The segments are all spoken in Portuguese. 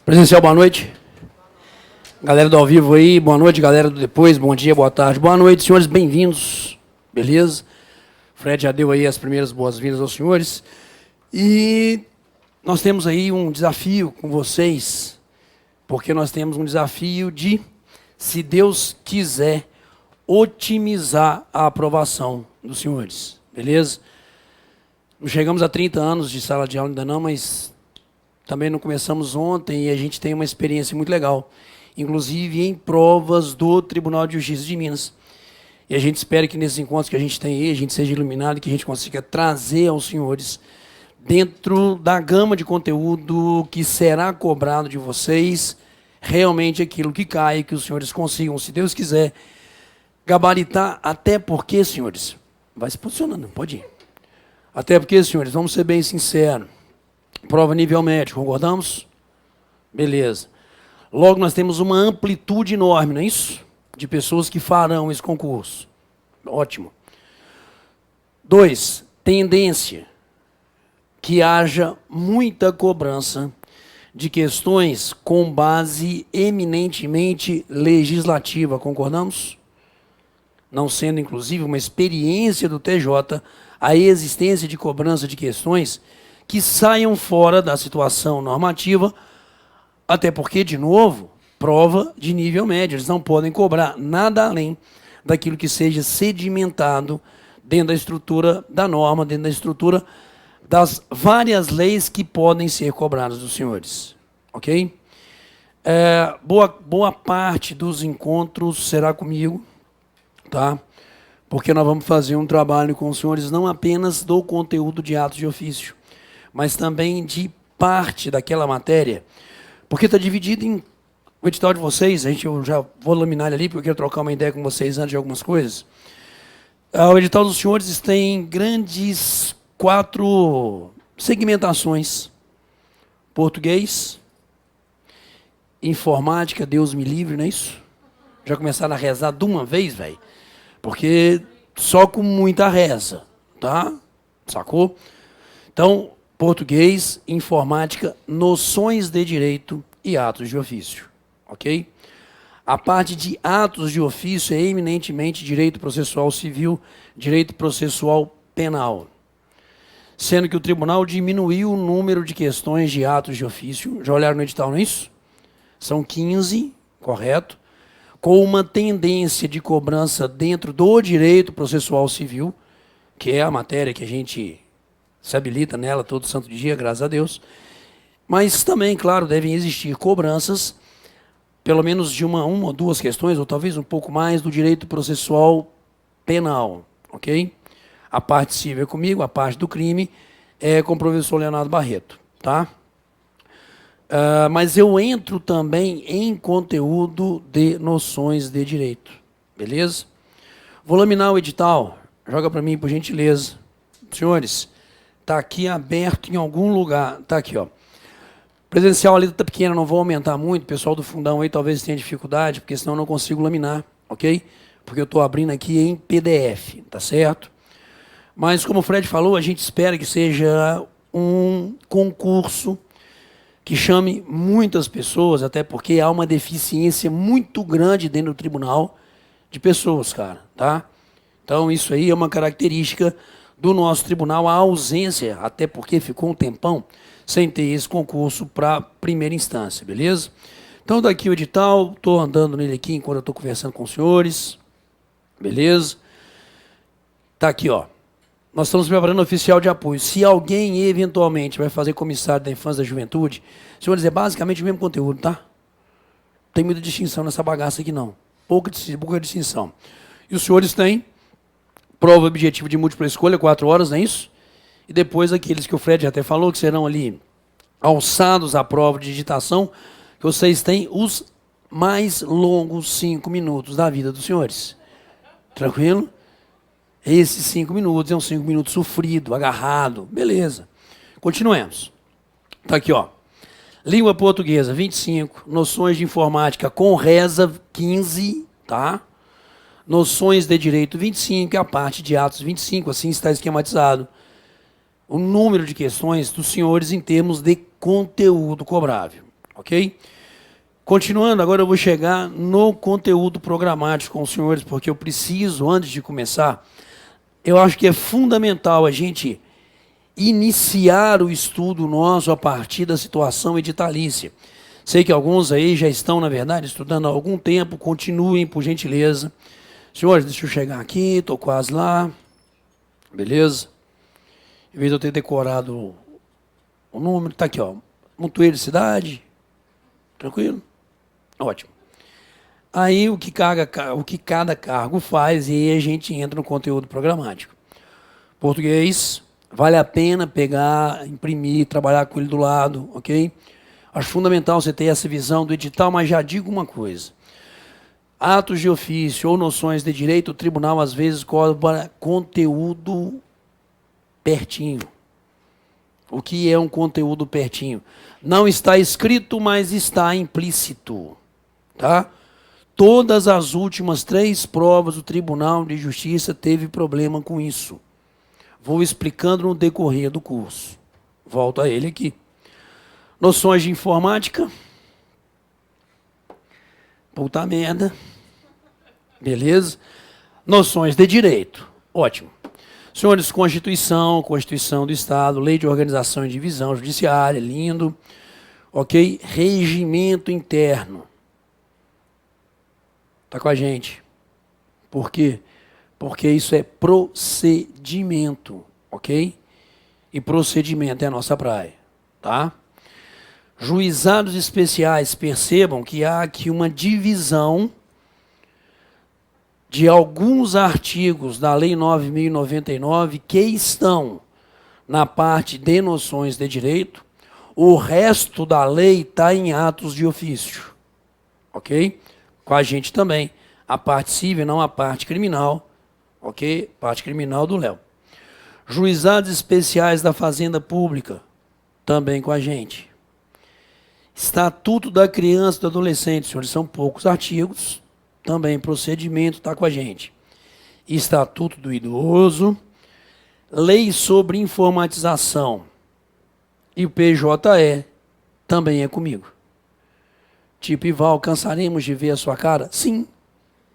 Presencial, boa noite. Galera do ao vivo aí, boa noite. Galera do depois, bom dia, boa tarde. Boa noite, senhores, bem-vindos. Beleza? Fred já deu aí as primeiras boas-vindas aos senhores. E nós temos aí um desafio com vocês, porque nós temos um desafio de, se Deus quiser, otimizar a aprovação dos senhores. Beleza? Não chegamos a 30 anos de sala de aula ainda não, mas também não começamos ontem e a gente tem uma experiência muito legal, inclusive em provas do Tribunal de Justiça de Minas. E a gente espera que nesses encontros que a gente tem aí, a gente seja iluminado e que a gente consiga trazer aos senhores, dentro da gama de conteúdo que será cobrado de vocês, realmente aquilo que cai, que os senhores consigam, se Deus quiser, gabaritar, até porque, senhores, vai se posicionando, pode ir. Até porque, senhores, vamos ser bem sinceros, prova nível médio, concordamos? Beleza. Logo, nós temos uma amplitude enorme, não é isso? De pessoas que farão esse concurso. Ótimo. 2, tendência que haja muita cobrança de questões com base eminentemente legislativa, concordamos? Não sendo, inclusive, uma experiência do TJ, a existência de cobrança de questões que saiam fora da situação normativa, até porque, de novo, prova de nível médio. Eles não podem cobrar nada além daquilo que seja sedimentado dentro da estrutura da norma, dentro da estrutura das várias leis que podem ser cobradas dos senhores. Ok? Boa parte dos encontros será comigo, tá? Porque nós vamos fazer um trabalho com os senhores não apenas do conteúdo de atos de ofício, mas também de parte daquela matéria, porque está dividido em o edital de vocês. Eu já vou laminar ali, porque eu quero trocar uma ideia com vocês antes de algumas coisas. O edital dos senhores tem grandes 4 segmentações: português, informática, Deus me livre, não é isso? Já começaram a rezar de uma vez, velho? Porque só com muita reza, tá? Sacou? Então, português, informática, noções de direito e atos de ofício, ok? A parte de atos de ofício é eminentemente direito processual civil, direito processual penal, sendo que o tribunal diminuiu o número de questões de atos de ofício. Já olharam no edital, não é isso? São 15, correto? Com uma tendência de cobrança dentro do direito processual civil, que é a matéria que a gente se habilita nela todo santo dia, graças a Deus. Mas também, claro, devem existir cobranças, pelo menos de uma ou 2 questões, ou talvez um pouco mais, do direito processual penal, ok? A parte civil é comigo, a parte do crime é com o professor Leonardo Barreto, tá? Mas eu entro também em conteúdo de noções de direito, beleza? Vou laminar o edital, joga para mim, por gentileza. Senhores, está aqui aberto em algum lugar, está aqui, ó. Presencial ali está pequena, não vou aumentar muito, o pessoal do fundão aí talvez tenha dificuldade, porque senão eu não consigo laminar, ok? Porque eu estou abrindo aqui em PDF, tá certo? Mas como o Fred falou, a gente espera que seja um concurso que chame muitas pessoas, até porque há uma deficiência muito grande dentro do tribunal de pessoas, cara, tá? Então isso aí é uma característica do nosso tribunal, a ausência, até porque ficou um tempão sem ter esse concurso para primeira instância, beleza? Então daqui o edital, estou andando nele aqui enquanto eu estou conversando com os senhores, beleza? Tá aqui, ó. Nós estamos preparando oficial de apoio. Se alguém eventualmente vai fazer comissário da infância e da juventude, senhores, é basicamente o mesmo conteúdo, tá? Não tem muita distinção nessa bagaça aqui, não. Pouca distinção. E os senhores têm prova objetiva de múltipla escolha, 4 horas, não é isso? E depois aqueles que o Fred até falou, que serão ali alçados à prova de digitação, que vocês têm os mais longos 5 minutos da vida dos senhores. Tranquilo? Esses 5 minutos é um 5 minutos sofrido, agarrado. Beleza. Continuemos. Está aqui, ó. Língua portuguesa, 25. Noções de informática com reza, 15, tá? Noções de direito, 25. E a parte de atos, 25. Assim está esquematizado o número de questões dos senhores em termos de conteúdo cobrável. Ok? Continuando, agora eu vou chegar no conteúdo programático com os senhores, porque eu preciso, antes de começar, eu acho que é fundamental a gente iniciar o estudo nosso a partir da situação editalícia. Sei que alguns aí já estão, na verdade, estudando há algum tempo, continuem, por gentileza. Senhores, deixa eu chegar aqui, estou quase lá. Beleza? Em vez de eu ter decorado o número, está aqui, ó. Montoeiro Cidade. Tranquilo? Ótimo. Aí o que cada cargo faz, e aí a gente entra no conteúdo programático. Português, vale a pena pegar, imprimir, trabalhar com ele do lado, ok? Acho fundamental você ter essa visão do edital, mas já digo uma coisa. Atos de ofício ou noções de direito, o tribunal às vezes cobra conteúdo pertinho. O que é um conteúdo pertinho? Não está escrito, mas está implícito. Tá? Todas as últimas 3 provas do Tribunal de Justiça teve problema com isso. Vou explicando no decorrer do curso. Volto a ele aqui. Noções de informática. Puta merda. Beleza? Noções de direito. Ótimo. Senhores, Constituição do Estado, Lei de Organização e Divisão Judiciária, lindo. Ok? Regimento interno. Está com a gente. Por quê? Porque isso é procedimento, ok? E procedimento é a nossa praia, tá? Juizados especiais, percebam que há aqui uma divisão de alguns artigos da Lei 9.099 que estão na parte de noções de direito, o resto da lei está em atos de ofício, ok? Com a gente também, a parte civil, não a parte criminal, ok? Parte criminal do Léo. Juizados especiais da Fazenda Pública, também com a gente. Estatuto da Criança e do Adolescente, senhores, são poucos artigos, também procedimento está com a gente. Estatuto do Idoso, Lei sobre Informatização e o PJE também é comigo. Tipo, Ival, alcançaremos de ver a sua cara? Sim.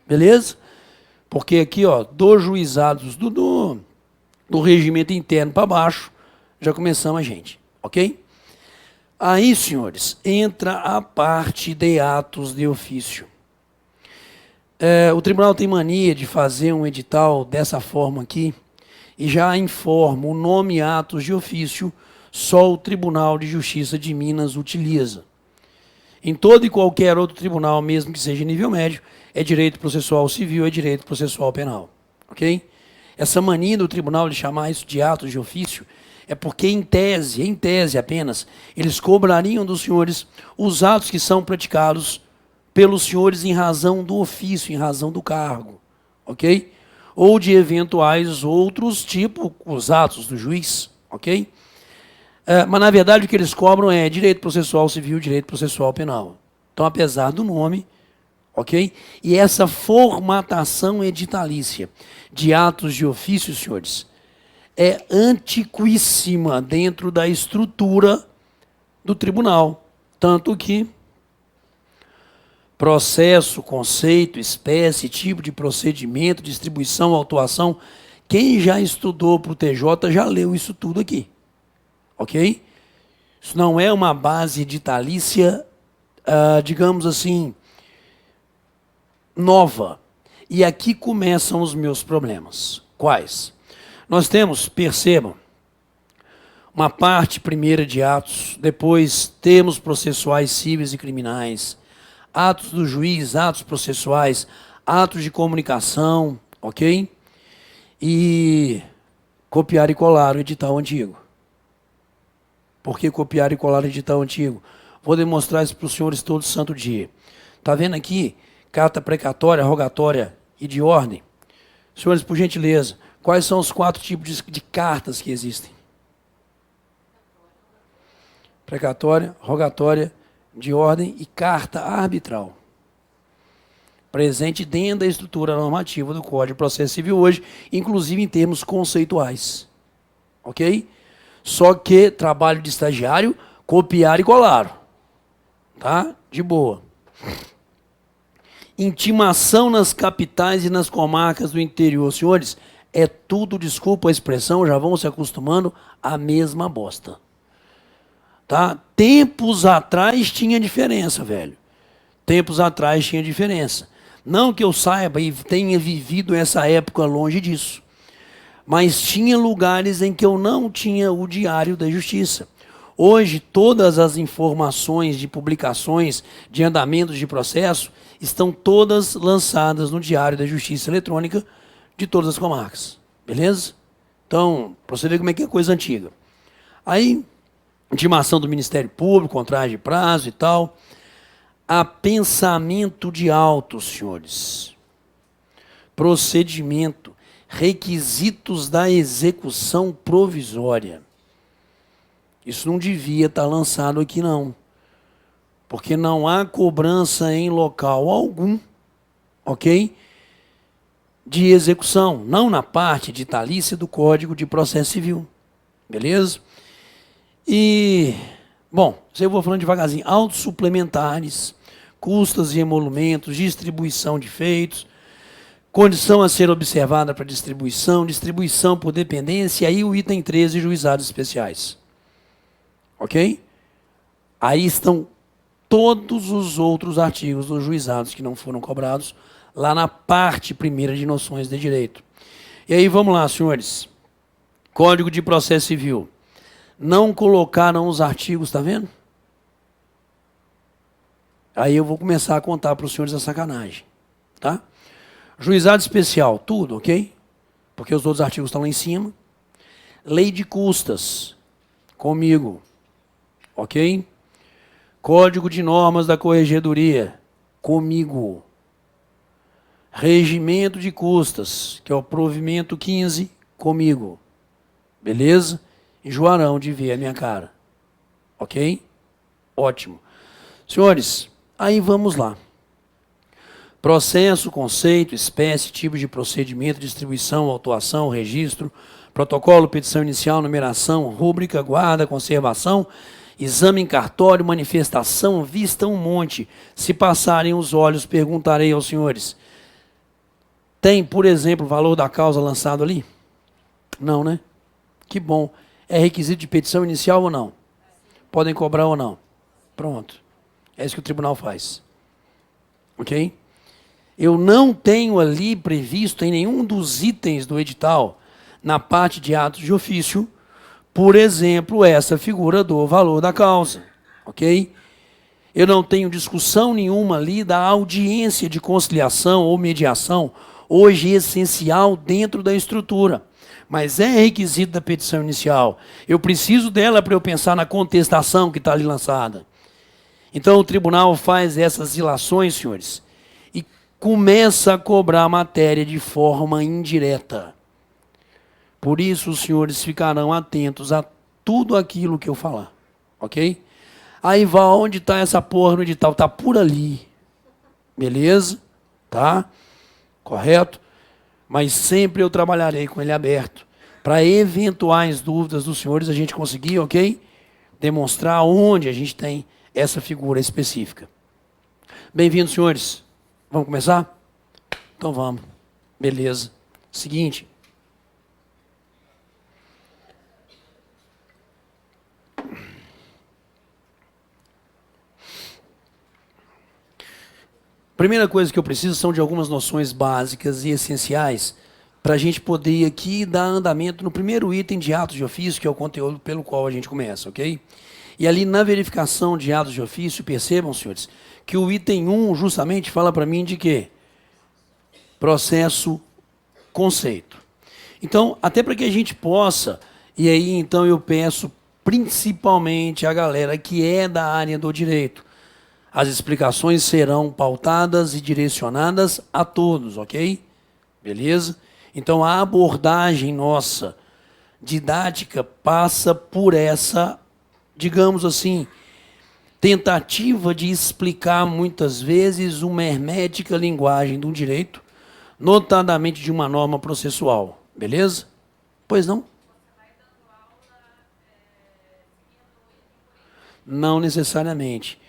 Beleza? Porque aqui, ó, dos juizados do regimento interno para baixo, já começamos a gente. Ok? Aí, senhores, entra a parte de atos de ofício. O tribunal tem mania de fazer um edital dessa forma aqui e já informa o nome atos de ofício, só o Tribunal de Justiça de Minas utiliza. Em todo e qualquer outro tribunal, mesmo que seja nível médio, é direito processual civil, é direito processual penal. Ok? Essa mania do tribunal de chamar isso de atos de ofício é porque, em tese apenas, eles cobrariam dos senhores os atos que são praticados pelos senhores em razão do ofício, em razão do cargo. Ok? Ou de eventuais outros, tipo os atos do juiz. Ok? Mas, na verdade, o que eles cobram é direito processual civil, direito processual penal. Então, apesar do nome, ok? E essa formatação editalícia de atos de ofício, senhores, é antiquíssima dentro da estrutura do tribunal. Tanto que processo, conceito, espécie, tipo de procedimento, distribuição, autuação, quem já estudou para o TJ já leu isso tudo aqui. Ok? Isso não é uma base editalícia, digamos assim, nova. E aqui começam os meus problemas. Quais? Nós temos, percebam, uma parte primeira de atos, depois termos processuais cíveis e criminais, atos do juiz, atos processuais, atos de comunicação, ok? E copiar e colar o edital antigo. Por que copiar e colar o edital antigo? Vou demonstrar isso para os senhores todo santo dia. Está vendo aqui? Carta precatória, rogatória e de ordem. Senhores, por gentileza, quais são os 4 tipos de cartas que existem? Precatória, rogatória, de ordem e carta arbitral. Presente dentro da estrutura normativa do Código de Processo Civil hoje, inclusive em termos conceituais. Ok? Só que trabalho de estagiário, copiar e colar. Tá? De boa. Intimação nas capitais e nas comarcas do interior. Senhores, é tudo, desculpa a expressão, já vão se acostumando, a mesma bosta. Tá? Tempos atrás tinha diferença, velho. Tempos atrás tinha diferença. Não que eu saiba e tenha vivido essa época longe disso. Mas tinha lugares em que eu não tinha o Diário da Justiça. Hoje, todas as informações de publicações, de andamentos de processo, estão todas lançadas no Diário da Justiça Eletrônica de todas as comarcas. Beleza? Então, para você ver como é que é coisa antiga. Aí, intimação do Ministério Público, contrato de prazo e tal. A pensamento de autos, senhores. Procedimento. Requisitos da execução provisória. Isso não devia estar lançado aqui, não. Porque não há cobrança em local algum, ok? De execução. Não na parte ditalícia do Código de Processo Civil. Beleza? E, bom, eu vou falando devagarzinho. Autos suplementares, custas e emolumentos, distribuição de feitos, condição a ser observada para distribuição, distribuição por dependência, e aí o item 13, juizados especiais. Ok? Aí estão todos os outros artigos dos juizados que não foram cobrados, lá na parte primeira de noções de direito. E aí vamos lá, senhores. Código de Processo Civil. Não colocaram os artigos, está vendo? Aí eu vou começar a contar para os senhores a sacanagem. Tá? Juizado especial, tudo, ok? Porque os outros artigos estão lá em cima. Lei de custas, comigo, ok? Código de normas da corregedoria, comigo. Regimento de custas, que é o provimento 15, comigo. Beleza? Enjoarão de ver a minha cara. Ok? Ótimo. Senhores, aí vamos lá. Processo, conceito, espécie, tipo de procedimento, distribuição, autuação, registro, protocolo, petição inicial, numeração, rúbrica, guarda, conservação, exame em cartório, manifestação, vista um monte. Se passarem os olhos, perguntarei aos senhores. Tem, por exemplo, o valor da causa lançado ali? Não, né? Que bom. É requisito de petição inicial ou não? Podem cobrar ou não? Pronto. É isso que o tribunal faz. Ok? Eu não tenho ali previsto em nenhum dos itens do edital, na parte de atos de ofício, por exemplo, essa figura do valor da causa. Ok? Eu não tenho discussão nenhuma ali da audiência de conciliação ou mediação, hoje essencial dentro da estrutura. Mas é requisito da petição inicial. Eu preciso dela para eu pensar na contestação que está ali lançada. Então o tribunal faz essas ilações, senhores, e começa a cobrar a matéria de forma indireta. Por isso os senhores ficarão atentos a tudo aquilo que eu falar. Ok? Aí vai, onde está essa porra no edital? Está por ali. Beleza? Tá? Correto? Mas sempre eu trabalharei com ele aberto. Para eventuais dúvidas dos senhores, a gente conseguir, ok? Demonstrar onde a gente tem essa figura específica. Bem-vindos, senhores. Vamos começar? Então vamos. Beleza. Seguinte. Primeira coisa que eu preciso são de algumas noções básicas e essenciais para a gente poder aqui dar andamento no primeiro item de atos de ofício, que é o conteúdo pelo qual a gente começa, ok? E ali na verificação de atos de ofício, percebam, senhores, que o item 1 justamente fala para mim de quê? Processo, conceito. Então, até para que a gente possa, e aí então eu peço principalmente a galera que é da área do direito, as explicações serão pautadas e direcionadas a todos, ok? Beleza? Então a abordagem nossa didática passa por essa, digamos assim, tentativa de explicar muitas vezes uma hermética linguagem do direito, notadamente de uma norma processual. Beleza? Pois não? Não necessariamente.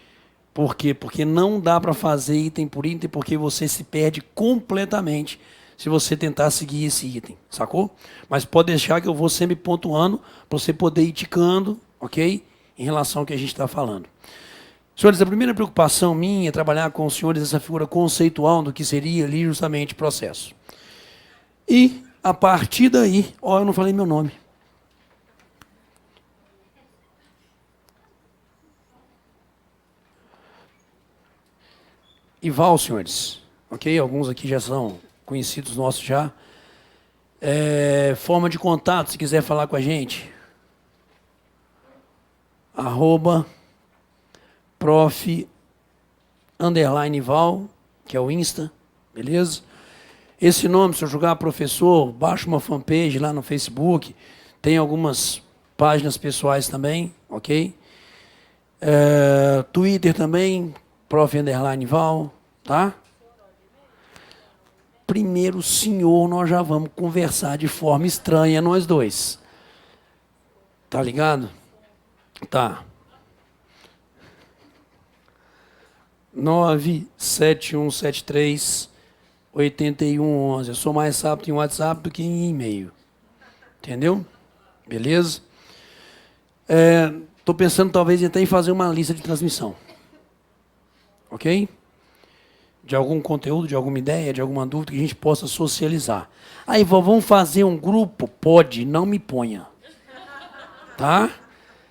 Por quê? Porque não dá para fazer item por item, porque você se perde completamente se você tentar seguir esse item, sacou? Mas pode deixar que eu vou sempre pontuando para você poder ir ticando, ok? Em relação ao que a gente está falando. Senhores, a primeira preocupação minha é trabalhar com os senhores essa figura conceitual do que seria ali justamente processo. E, a partir daí, ó, eu não falei meu nome. Ival, senhores, ok? Alguns aqui já são conhecidos nossos já. Forma de contato, se quiser falar com a gente. @prof_Val, que é o Insta, beleza? Esse nome, se eu jogar professor, baixa uma fanpage lá no Facebook, tem algumas páginas pessoais também, ok? Twitter também, prof_Val, tá? Primeiro, senhor, nós já vamos conversar de forma estranha, nós dois. Tá ligado? Tá. 97173-8111. Eu sou mais rápido em WhatsApp do que em e-mail. Entendeu? Beleza? Estou pensando talvez até em fazer uma lista de transmissão. Ok? De algum conteúdo, de alguma ideia, de alguma dúvida que a gente possa socializar. Aí, vamos fazer um grupo? Pode, não me ponha. Tá?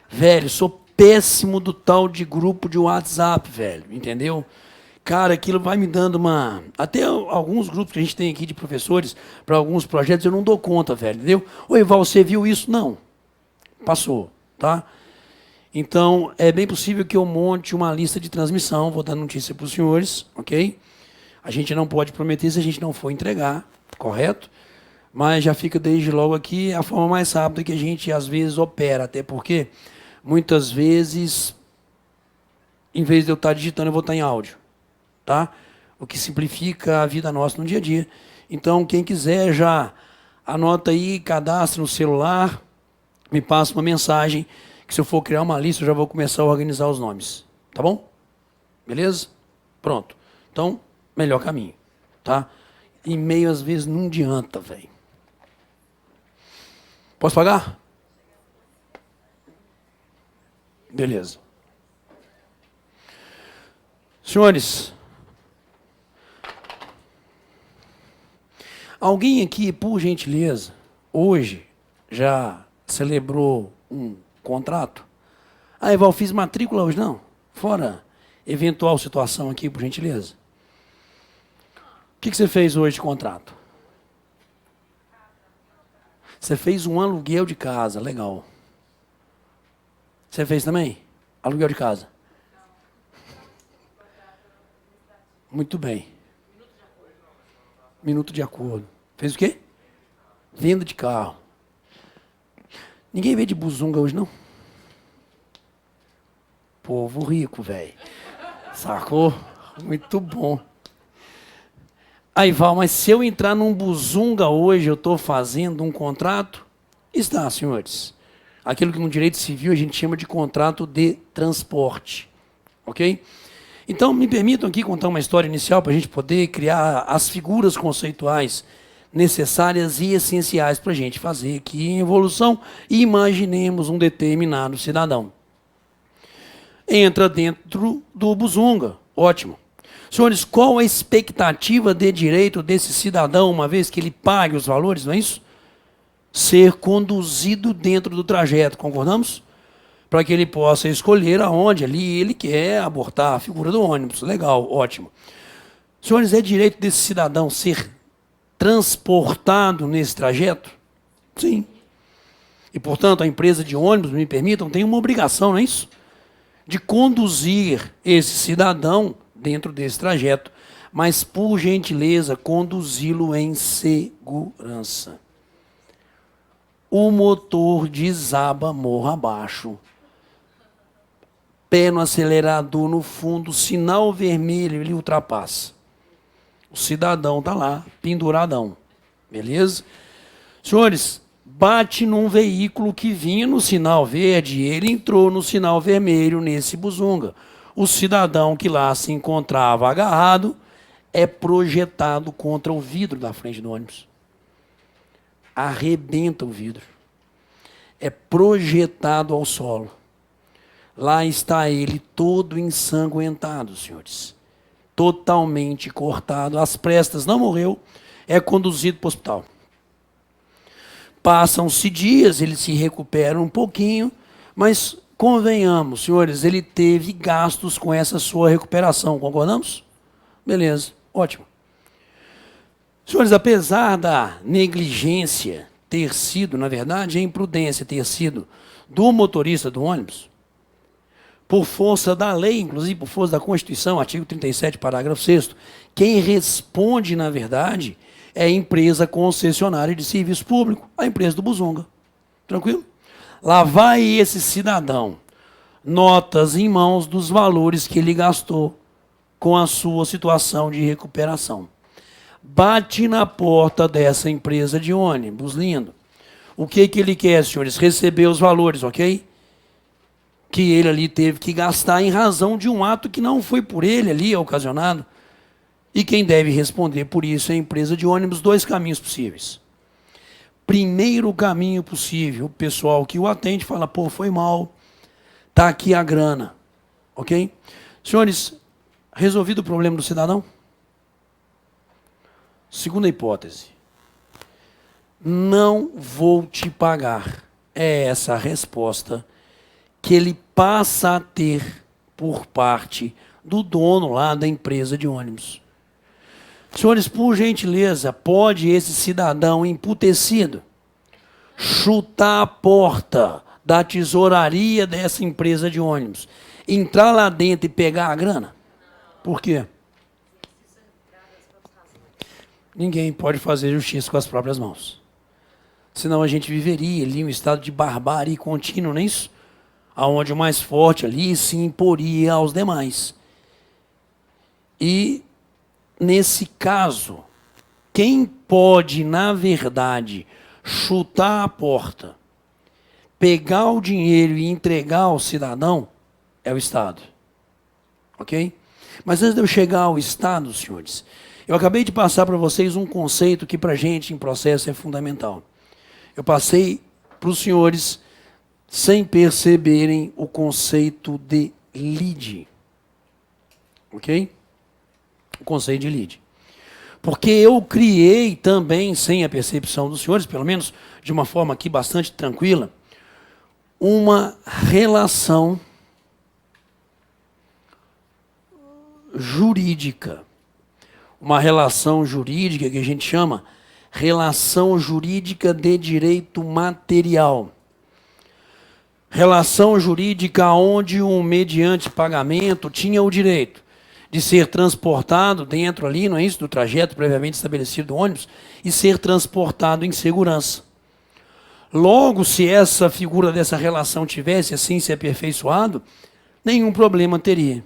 Velho, sou péssimo do tal de grupo de WhatsApp, velho, entendeu? Cara, aquilo vai me dando uma... Até alguns grupos que a gente tem aqui de professores, para alguns projetos, eu não dou conta, velho, entendeu? Oi, Val, você viu isso? Não. Passou, tá? Então, é bem possível que eu monte uma lista de transmissão, vou dar notícia para os senhores, ok? A gente não pode prometer se a gente não for entregar, correto? Mas já fica desde logo aqui a forma mais rápida que a gente, às vezes, opera, até porque... Muitas vezes, em vez de eu estar digitando, eu vou estar em áudio, tá? O que simplifica a vida nossa no dia a dia. Então, quem quiser já anota aí, cadastra no celular, me passa uma mensagem, que se eu for criar uma lista, eu já vou começar a organizar os nomes, tá bom? Beleza? Pronto. Então, melhor caminho, tá? E-mail, às vezes, não adianta, velho. Posso pagar? Beleza. Senhores, alguém aqui, por gentileza, hoje já celebrou um contrato? Ah, Eval, fiz matrícula hoje, não? Fora eventual situação aqui, por gentileza. O que você fez hoje de contrato? Você fez um aluguel de casa, legal. Você fez também? Aluguel de casa? Muito bem. Minuto de acordo. Fez o quê? Venda de carro. Ninguém veio de buzunga hoje, não? Povo rico, velho. Sacou? Muito bom. Aí, Val, mas se eu entrar num buzunga hoje, eu estou fazendo um contrato? Está, senhores. Aquilo que no direito civil a gente chama de contrato de transporte. Ok? Então, me permitam aqui contar uma história inicial para a gente poder criar as figuras conceituais necessárias e essenciais para a gente fazer aqui em evolução e imaginemos um determinado cidadão. Entra dentro do buzunga. Ótimo. Senhores, qual a expectativa de direito desse cidadão, uma vez que ele pague os valores, não é isso? Ser conduzido dentro do trajeto, concordamos? Para que ele possa escolher aonde ali ele quer abortar a figura do ônibus. Legal, ótimo. Senhores, é direito desse cidadão ser transportado nesse trajeto? Sim. E, portanto, a empresa de ônibus, me permitam, tem uma obrigação, não é isso? De conduzir esse cidadão dentro desse trajeto, mas, por gentileza, conduzi-lo em segurança. O motor desaba morro abaixo. Pé no acelerador no fundo, sinal vermelho, ele ultrapassa. O cidadão está lá, penduradão. Beleza? Senhores, bate num veículo que vinha no sinal verde, ele entrou no sinal vermelho nesse buzunga. o cidadão que lá se encontrava agarrado é projetado contra o vidro da frente do ônibus. Arrebenta o vidro. É projetado ao solo. Lá está ele todo ensanguentado, senhores. Totalmente cortado. Às prestas, não morreu. É conduzido para o hospital. Passam-se dias, ele se recupera um pouquinho, mas convenhamos, senhores, ele teve gastos com essa sua recuperação. Concordamos? Beleza, ótimo. Senhores, apesar da negligência ter sido, na verdade, a imprudência ter sido do motorista do ônibus, por força da lei, inclusive por força da Constituição, artigo 37, parágrafo 6º, quem responde, na verdade, é a empresa concessionária de serviço público, a empresa do Buzunga. Tranquilo? Lá vai esse cidadão, notas em mãos dos valores que ele gastou com a sua situação de recuperação. Bate na porta dessa empresa de ônibus, lindo. O que ele quer, senhores? Receber os valores, ok? Que ele ali teve que gastar em razão de um ato que não foi por ele ali ocasionado. E quem deve responder por isso é a empresa de ônibus. Dois caminhos possíveis. Primeiro caminho possível, o pessoal que o atende fala, pô, foi mal, tá aqui a grana, ok? Senhores, resolvido o problema do cidadão? Segunda hipótese. Não vou te pagar. É essa a resposta que ele passa a ter por parte do dono lá da empresa de ônibus. Senhores, por gentileza, pode esse cidadão emputecido chutar a porta da tesouraria dessa empresa de ônibus, entrar lá dentro e pegar a grana? Por quê? Ninguém pode fazer justiça com as próprias mãos. Senão a gente viveria ali em um estado de barbárie contínua, não é isso? Onde o mais forte ali se imporia aos demais. E, nesse caso, quem pode, na verdade, chutar a porta, pegar o dinheiro e entregar ao cidadão, é o Estado. Ok? Mas antes de eu chegar ao Estado, senhores, eu acabei de passar para vocês um conceito que para a gente em processo é fundamental. Eu passei para os senhores sem perceberem o conceito de lead. Ok? O conceito de lead. Porque eu criei também, sem a percepção dos senhores, pelo menos de uma forma aqui bastante tranquila, uma relação jurídica. Uma relação jurídica que a gente chama relação jurídica de direito material. Relação jurídica onde um mediante pagamento tinha o direito de ser transportado dentro ali, não é isso, do trajeto previamente estabelecido do ônibus, e ser transportado em segurança. Logo, se essa figura dessa relação tivesse assim se aperfeiçoado, nenhum problema teria.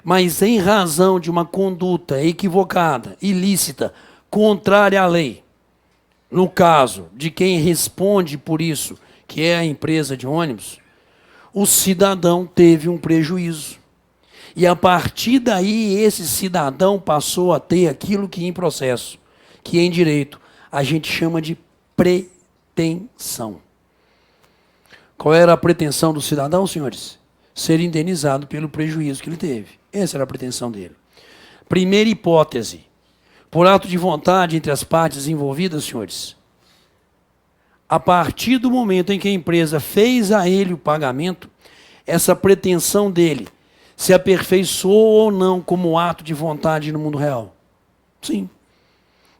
Mas em razão de uma conduta equivocada, ilícita, contrária à lei, no caso de quem responde por isso, que é a empresa de ônibus, o cidadão teve um prejuízo. E a partir daí, esse cidadão passou a ter aquilo que em processo, que em direito, a gente chama de pretensão. Qual era a pretensão do cidadão, senhores? Ser indenizado pelo prejuízo que ele teve. Essa era a pretensão dele. Primeira hipótese. Por ato de vontade entre as partes envolvidas, senhores, a partir do momento em que a empresa fez a ele o pagamento, essa pretensão dele se aperfeiçoou ou não como ato de vontade no mundo real? Sim.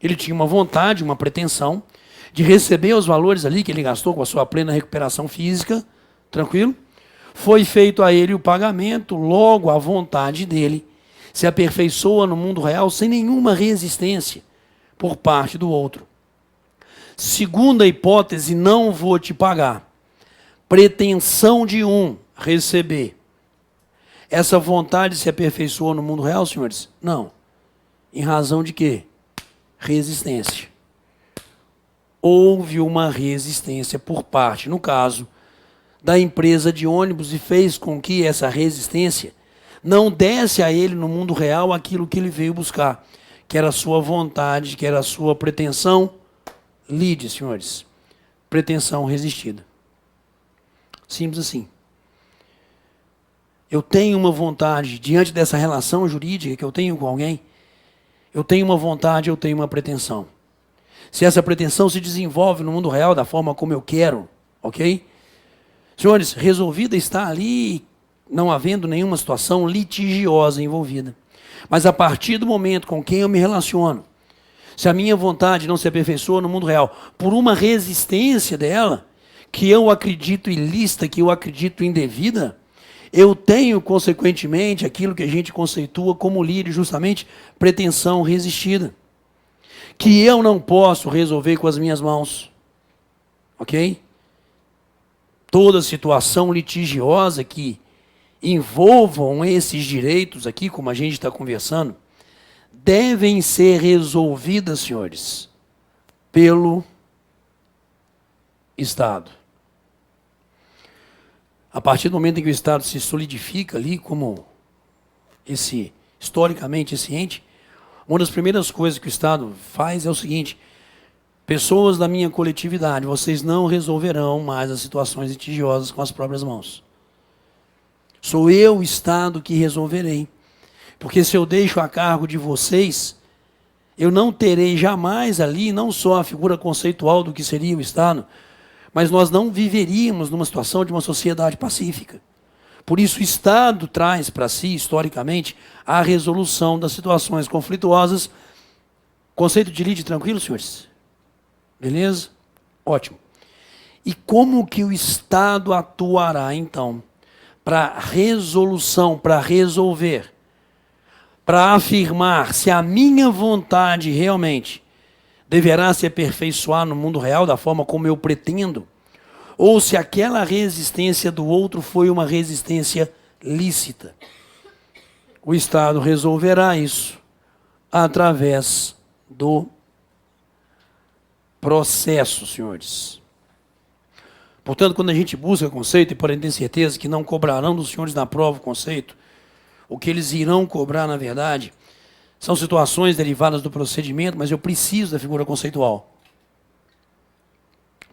Ele tinha uma vontade, uma pretensão de receber os valores ali que ele gastou com a sua plena recuperação física, tranquilo? Foi feito a ele o pagamento, logo a vontade dele se aperfeiçoa no mundo real sem nenhuma resistência por parte do outro. Segunda hipótese, não vou te pagar. Pretensão de um receber. Essa vontade se aperfeiçoou no mundo real, senhores? Não. Em razão de quê? Resistência. Houve uma resistência por parte, no caso, da empresa de ônibus e fez com que essa resistência Não desce a ele no mundo real aquilo que ele veio buscar, que era a sua vontade, que era a sua pretensão. Lide, senhores. Pretensão resistida. Simples assim. Eu tenho uma vontade, diante dessa relação jurídica que eu tenho com alguém, eu tenho uma vontade, eu tenho uma pretensão. Se essa pretensão se desenvolve no mundo real da forma como eu quero, ok? Senhores, resolvida está ali, não havendo nenhuma situação litigiosa envolvida. Mas a partir do momento com quem eu me relaciono, se a minha vontade não se aperfeiçoa no mundo real, por uma resistência dela, que eu acredito ilícita, que eu acredito indevida, eu tenho, consequentemente, aquilo que a gente conceitua como lide, justamente, pretensão resistida. Que eu não posso resolver com as minhas mãos. Ok? Toda situação litigiosa que envolvam esses direitos aqui, como a gente está conversando, devem ser resolvidas, senhores, pelo Estado. A partir do momento em que o Estado se solidifica ali como historicamente esse ente, uma das primeiras coisas que o Estado faz é o seguinte: pessoas da minha coletividade, vocês não resolverão mais as situações litigiosas com as próprias mãos. Sou eu, o Estado, que resolverei. Porque se eu deixo a cargo de vocês, eu não terei jamais ali, não só a figura conceitual do que seria o Estado, mas nós não viveríamos numa situação de uma sociedade pacífica. Por isso o Estado traz para si, historicamente, a resolução das situações conflituosas. Conceito de lide tranquilo, senhores? Beleza? Ótimo. E como que o Estado atuará, então, para resolução, para resolver, para afirmar se a minha vontade realmente deverá se aperfeiçoar no mundo real da forma como eu pretendo, ou se aquela resistência do outro foi uma resistência lícita? O Estado resolverá isso através do processo, senhores. Portanto, quando a gente busca conceito, e podem ter certeza que não cobrarão dos senhores na prova o conceito, o que eles irão cobrar, na verdade, são situações derivadas do procedimento, mas eu preciso da figura conceitual.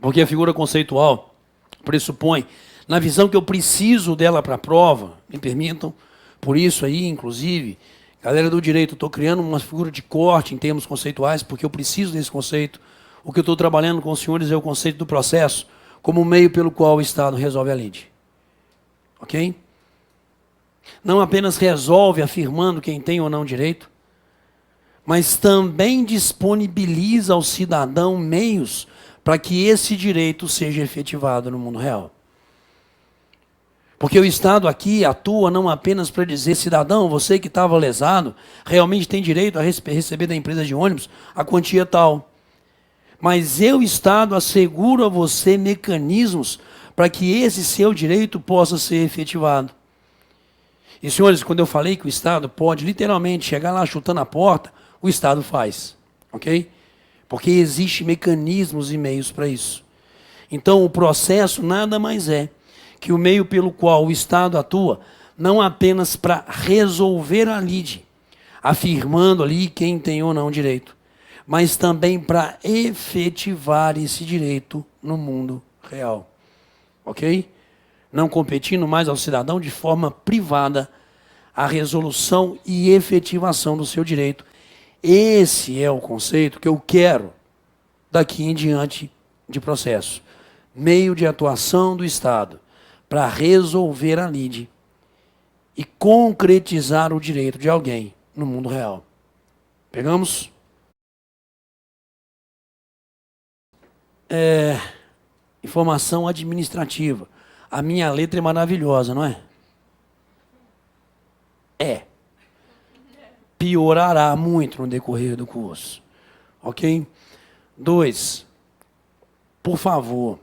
Porque a figura conceitual pressupõe, na visão que eu preciso dela para a prova, me permitam, por isso aí, inclusive, galera do direito, estou criando uma figura de corte em termos conceituais, porque eu preciso desse conceito. O que eu estou trabalhando com os senhores é o conceito do processo, como meio pelo qual o Estado resolve a lide. Ok? Não apenas resolve afirmando quem tem ou não direito, mas também disponibiliza ao cidadão meios para que esse direito seja efetivado no mundo real. Porque o Estado aqui atua não apenas para dizer: cidadão, você que estava lesado, realmente tem direito a receber da empresa de ônibus a quantia tal. Mas eu, Estado, asseguro a você mecanismos para que esse seu direito possa ser efetivado. E, senhores, quando eu falei que o Estado pode literalmente chegar lá chutando a porta, o Estado faz, ok? Porque existem mecanismos e meios para isso. Então, o processo nada mais é que o meio pelo qual o Estado atua, não apenas para resolver a lide, afirmando ali quem tem ou não direito, mas também para efetivar esse direito no mundo real. Ok? Não competindo mais ao cidadão de forma privada a resolução e efetivação do seu direito. Esse é o conceito que eu quero daqui em diante de processo. Meio de atuação do Estado para resolver a lide e concretizar o direito de alguém no mundo real. Pegamos? Informação administrativa. A minha letra é maravilhosa, não é? É. Piorará muito no decorrer do curso. Ok? 2. Por favor,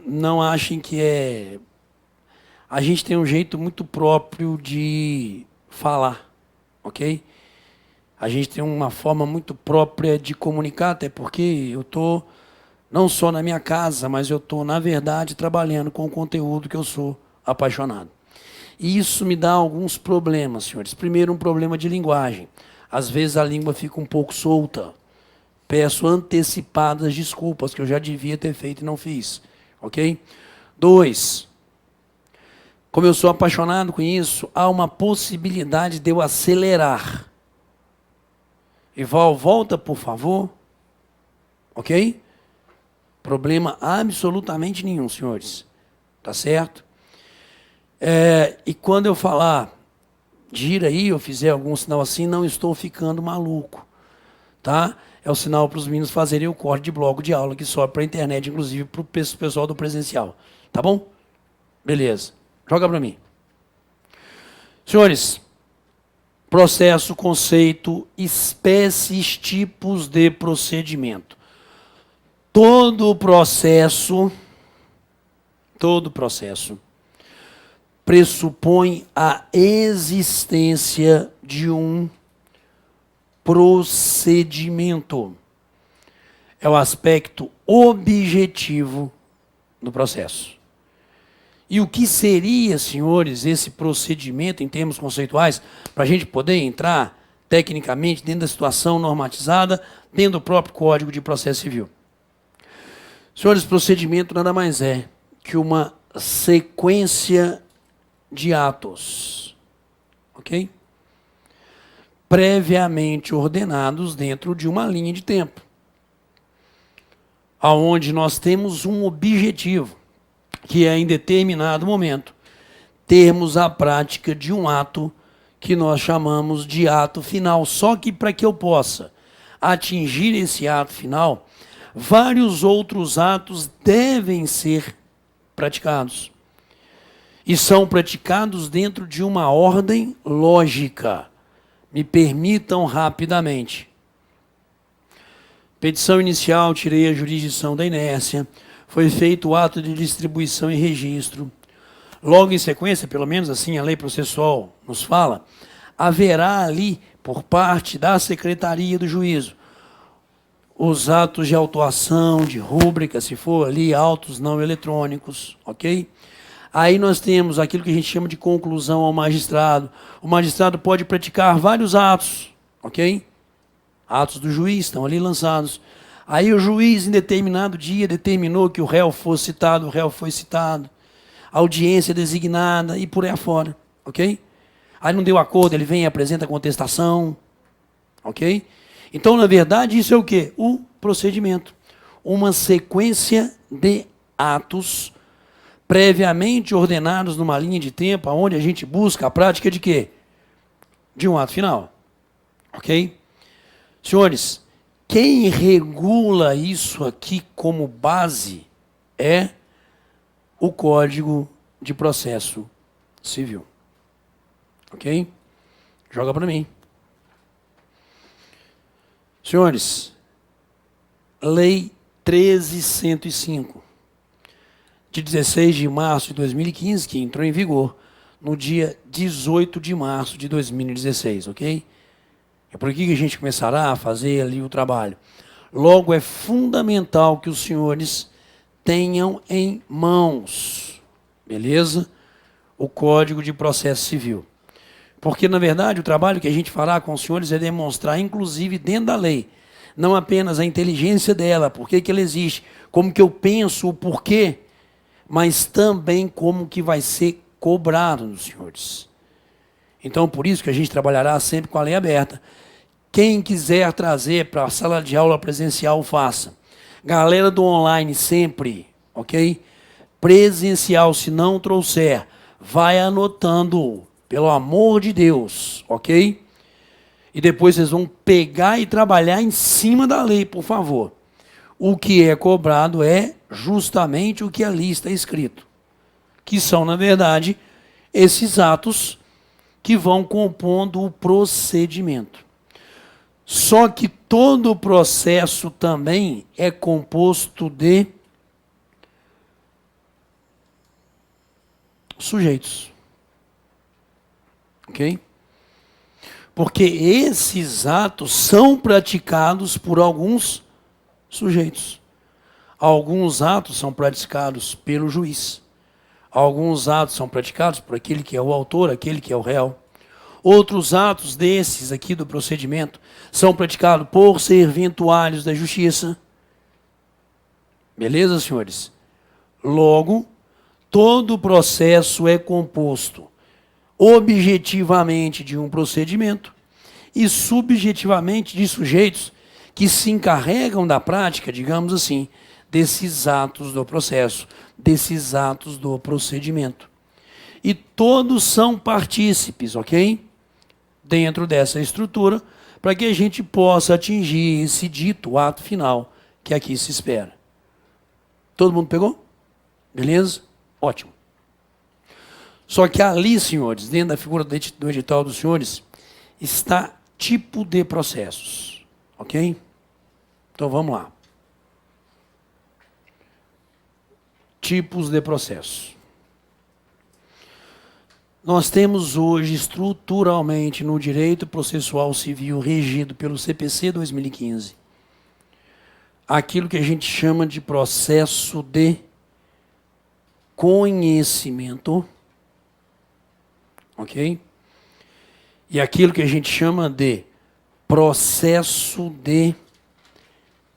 não achem que é... A gente tem um jeito muito próprio de falar, ok? A gente tem uma forma muito própria de comunicar, até porque eu estou não só na minha casa, mas eu estou, na verdade, trabalhando com o conteúdo que eu sou apaixonado. E isso me dá alguns problemas, senhores. Primeiro, um problema de linguagem. Às vezes a língua fica um pouco solta. Peço antecipadas desculpas, que eu já devia ter feito e não fiz. Ok? 2. Como eu sou apaixonado com isso, há uma possibilidade de eu acelerar. Ival, volta, por favor. Ok? Problema absolutamente nenhum, senhores. Tá certo? E quando eu falar, gira aí, ou fizer algum sinal assim, não estou ficando maluco. Tá? É o sinal para os meninos fazerem o corte de bloco de aula que sobe para a internet, inclusive para o pessoal do presencial. Tá bom? Beleza. Joga para mim. Senhores, processo, conceito, espécies, tipos de procedimento. Todo processo pressupõe a existência de um procedimento. É o aspecto objetivo do processo. E o que seria, senhores, esse procedimento em termos conceituais, para a gente poder entrar tecnicamente dentro da situação normatizada, dentro do próprio Código de Processo Civil? Senhores, procedimento nada mais é que uma sequência de atos, ok? Previamente ordenados dentro de uma linha de tempo, aonde nós temos um objetivo, que é em determinado momento termos a prática de um ato que nós chamamos de ato final. Só que para que eu possa atingir esse ato final, vários outros atos devem ser praticados. E são praticados dentro de uma ordem lógica. Me permitam rapidamente. Petição inicial, tirei a jurisdição da inércia. Foi feito o ato de distribuição e registro. Logo em sequência, pelo menos assim a lei processual nos fala, haverá ali, por parte da Secretaria do Juízo, os atos de autuação, de rúbrica, se for ali, autos não eletrônicos, ok? Aí nós temos aquilo que a gente chama de conclusão ao magistrado. O magistrado pode praticar vários atos, ok? Atos do juiz estão ali lançados. Aí o juiz, em determinado dia, determinou que o réu fosse citado, o réu foi citado. Audiência designada e por aí afora, ok? Aí não deu acordo, ele vem e apresenta a contestação, ok? Então, na verdade, isso é o quê? O procedimento. Uma sequência de atos previamente ordenados numa linha de tempo, onde a gente busca a prática de quê? De um ato final. Ok? Senhores, quem regula isso aqui como base é o Código de Processo Civil. Ok? Joga para mim. Senhores, Lei 13.105, de 16 de março de 2015, que entrou em vigor no dia 18 de março de 2016, ok? É por aqui que a gente começará a fazer ali o trabalho. Logo, é fundamental que os senhores tenham em mãos, beleza? O Código de Processo Civil. Porque, na verdade, o trabalho que a gente fará com os senhores é demonstrar, inclusive dentro da lei, não apenas a inteligência dela, por que ela existe, como que eu penso, o porquê, mas também como que vai ser cobrado dos senhores. Então, por isso que a gente trabalhará sempre com a lei aberta. Quem quiser trazer para a sala de aula presencial, faça. Galera do online, sempre, ok? Presencial, se não trouxer, vai anotando, pelo amor de Deus, ok? E depois vocês vão pegar e trabalhar em cima da lei, por favor. O que é cobrado é justamente o que ali está escrito. Que são, na verdade, esses atos que vão compondo o procedimento. Só que todo o processo também é composto de sujeitos. Ok? Porque esses atos são praticados por alguns sujeitos. Alguns atos são praticados pelo juiz. Alguns atos são praticados por aquele que é o autor, aquele que é o réu. Outros atos desses aqui do procedimento são praticados por serventuários da justiça. Beleza, senhores? Logo, todo o processo é composto objetivamente de um procedimento e subjetivamente de sujeitos que se encarregam da prática, digamos assim, desses atos do processo, desses atos do procedimento. E todos são partícipes, ok? Dentro dessa estrutura, para que a gente possa atingir esse dito ato final que aqui se espera. Todo mundo pegou? Beleza? Ótimo. Só que ali, senhores, dentro da figura do edital dos senhores, está tipo de processos, ok? Então vamos lá. Tipos de processos. Nós temos hoje, estruturalmente, no direito processual civil regido pelo CPC 2015, aquilo que a gente chama de processo de conhecimento, ok? E aquilo que a gente chama de processo de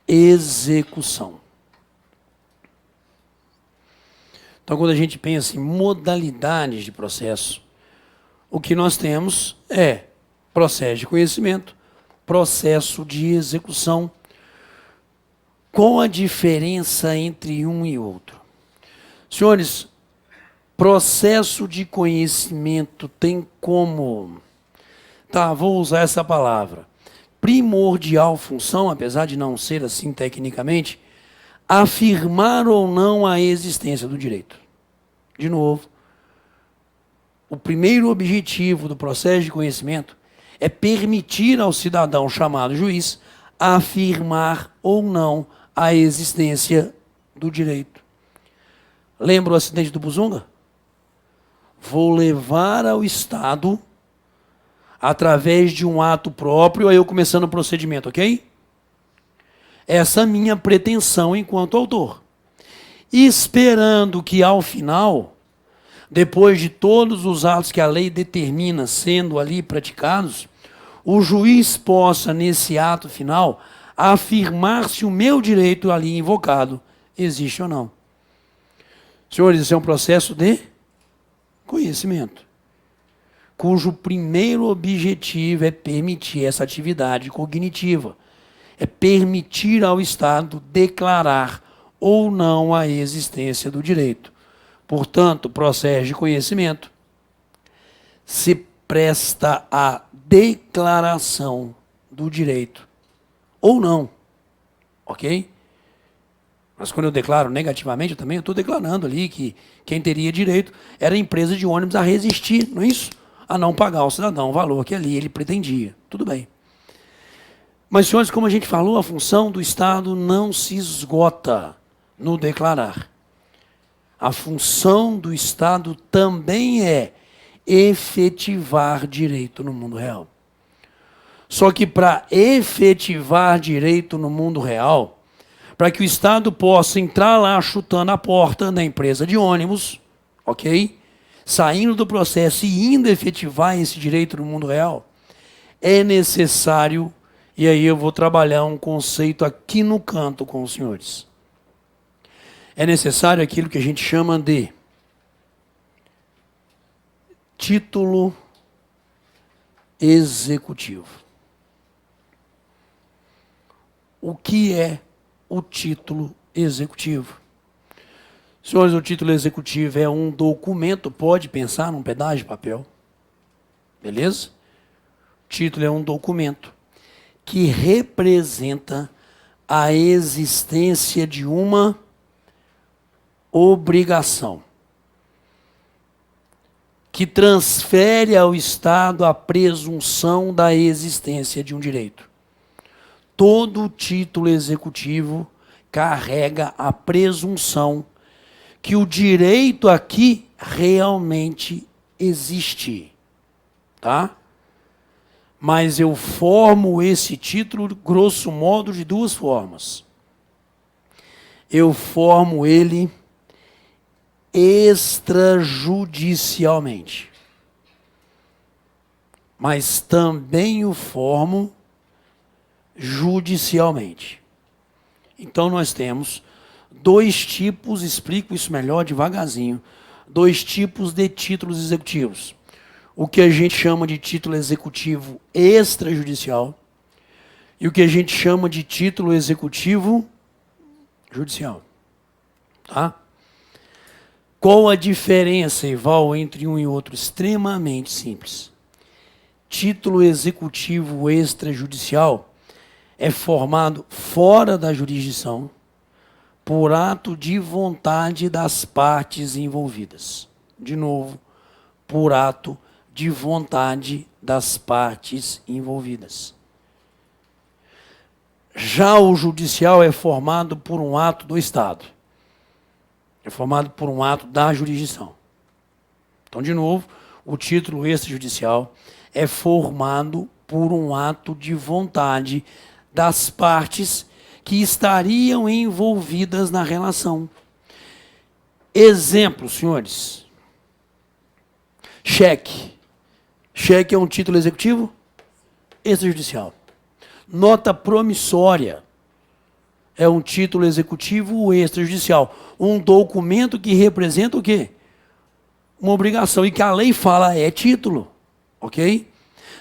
execução. Então, quando a gente pensa em modalidades de processo, o que nós temos é processo de conhecimento, processo de execução. Qual a diferença entre um e outro? Senhores, processo de conhecimento tem como, vou usar essa palavra, primordial função, apesar de não ser assim tecnicamente, afirmar ou não a existência do direito. De novo, o primeiro objetivo do processo de conhecimento é permitir ao cidadão chamado juiz afirmar ou não a existência do direito. Lembra o acidente do Buzunga? Vou levar ao Estado, através de um ato próprio, aí eu começando o procedimento, ok? Essa é a minha pretensão enquanto autor. Esperando que, ao final, depois de todos os atos que a lei determina sendo ali praticados, o juiz possa, nesse ato final, afirmar se o meu direito ali invocado existe ou não. Senhores, isso é um processo de conhecimento, cujo primeiro objetivo é permitir essa atividade cognitiva, é permitir ao Estado declarar ou não a existência do direito. Portanto, o processo de conhecimento se presta à declaração do direito ou não, ok? Mas quando eu declaro negativamente, eu também estou declarando ali que quem teria direito era a empresa de ônibus a resistir, não é isso? A não pagar ao cidadão o valor que ali ele pretendia. Tudo bem. Mas, senhores, como a gente falou, a função do Estado não se esgota no declarar. A função do Estado também é efetivar direito no mundo real. Só que para efetivar direito no mundo real, para que o Estado possa entrar lá chutando a porta da empresa de ônibus, ok? Saindo do processo e indo efetivar esse direito no mundo real, é necessário, e aí eu vou trabalhar um conceito aqui no canto com os senhores. É necessário aquilo que a gente chama de título executivo. O que é o título executivo? Senhores, o título executivo é um documento, pode pensar num pedaço de papel, beleza? O título é um documento que representa a existência de uma obrigação, que transfere ao Estado a presunção da existência de um direito. Todo título executivo carrega a presunção que o direito aqui realmente existe, tá? Mas eu formo esse título, grosso modo, de duas formas. Eu formo ele extrajudicialmente. Mas também o formo judicialmente. Então nós temos dois tipos, explico isso melhor devagarzinho, dois tipos de títulos executivos. O que a gente chama de título executivo extrajudicial e o que a gente chama de título executivo judicial. Tá? Qual a diferença, Ival, entre um e outro? Extremamente simples. Título executivo extrajudicial é formado fora da jurisdição por ato de vontade das partes envolvidas. De novo, por ato de vontade das partes envolvidas. Já o judicial é formado por um ato do Estado. É formado por um ato da jurisdição. Então, de novo, o título extrajudicial é formado por um ato de vontade das partes que estariam envolvidas na relação. Exemplo, senhores. Cheque. Cheque é um título executivo extrajudicial. Nota promissória é um título executivo extrajudicial. Um documento que representa o quê? Uma obrigação. E que a lei fala é título. Ok?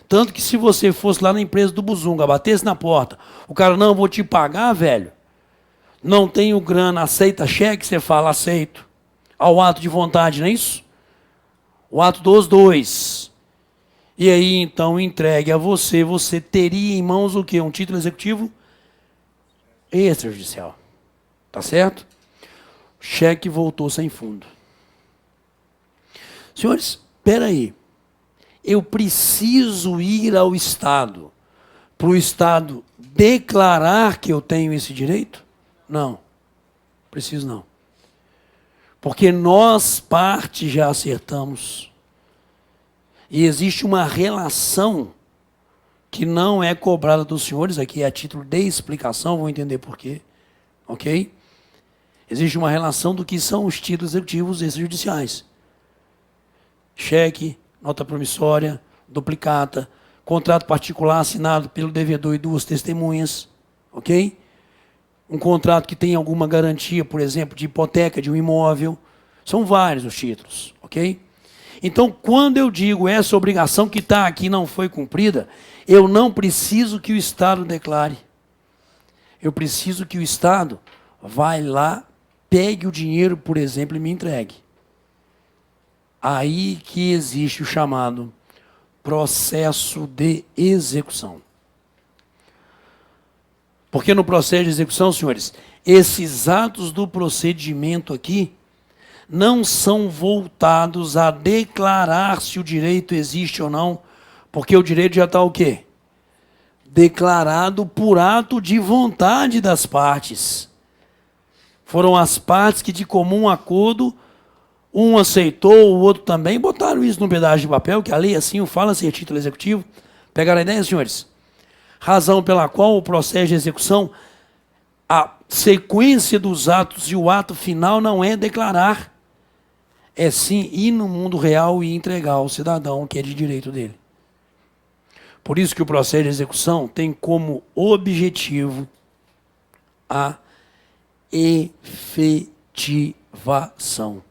Tanto que se você fosse lá na empresa do Buzunga, batesse na porta, o cara, não, vou te pagar, velho. Não tenho grana, aceita cheque? Você fala, aceito. Ao ato de vontade, não é isso? O ato dos dois. E aí, então, entregue a você, você teria em mãos o quê? Um título executivo extrajudicial. Tá certo? Cheque voltou sem fundo. Senhores, espera aí. Eu preciso ir ao Estado para o Estado declarar que eu tenho esse direito? Não. Preciso não. Porque nós, parte, já acertamos. E existe uma relação que não é cobrada dos senhores, aqui é a título de explicação, vão entender por quê. Ok? Existe uma relação do que são os títulos executivos extrajudiciais. Cheque, nota promissória, duplicata, contrato particular assinado pelo devedor e duas testemunhas, ok? Um contrato que tem alguma garantia, por exemplo, de hipoteca de um imóvel. São vários os títulos, ok? Então, quando eu digo essa obrigação que está aqui não foi cumprida, eu não preciso que o Estado declare. Eu preciso que o Estado vai lá, pegue o dinheiro, por exemplo, e me entregue. Aí que existe o chamado processo de execução. Porque no processo de execução, senhores, esses atos do procedimento aqui não são voltados a declarar se o direito existe ou não, porque o direito já está o quê? Declarado por ato de vontade das partes. Foram as partes que de comum acordo um aceitou, o outro também, botaram isso num pedaço de papel, que a lei assim o fala, ser título executivo. Pegaram a ideia, senhores? Razão pela qual o processo de execução, a sequência dos atos e o ato final não é declarar, é sim ir no mundo real e entregar ao cidadão que é de direito dele. Por isso que o processo de execução tem como objetivo a efetivação.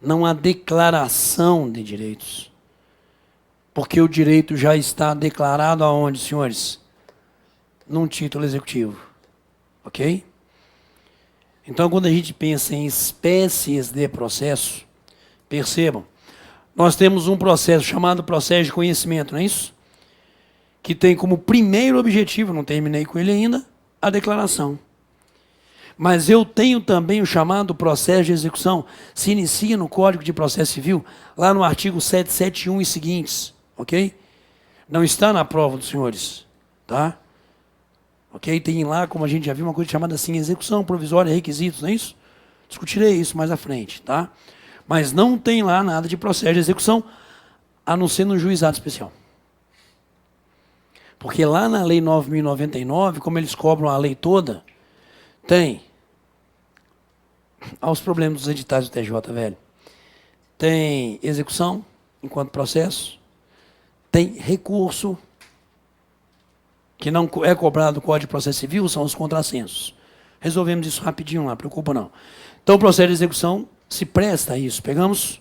Não há declaração de direitos. Porque o direito já está declarado aonde, senhores? Num título executivo. Ok? Então, quando a gente pensa em espécies de processo, percebam, nós temos um processo chamado processo de conhecimento, não é isso? Que tem como primeiro objetivo, não terminei com ele ainda, a declaração. Mas eu tenho também o chamado processo de execução, se inicia no Código de Processo Civil, lá no artigo 771 e seguintes, ok? Não está na prova dos senhores, tá? Ok? Tem lá, como a gente já viu, uma coisa chamada assim, execução provisória, requisitos, não é isso? Discutirei isso mais à frente, tá? Mas não tem lá nada de processo de execução, a não ser no juizado especial. Porque lá na Lei 9.099, como eles cobram a lei toda, tem aos problemas dos editais do TJ, velho. Tem execução enquanto processo, tem recurso, que não é cobrado do Código de Processo Civil, são os contrassensos. Resolvemos isso rapidinho lá, preocupa não. Então o processo de execução se presta a isso. Pegamos?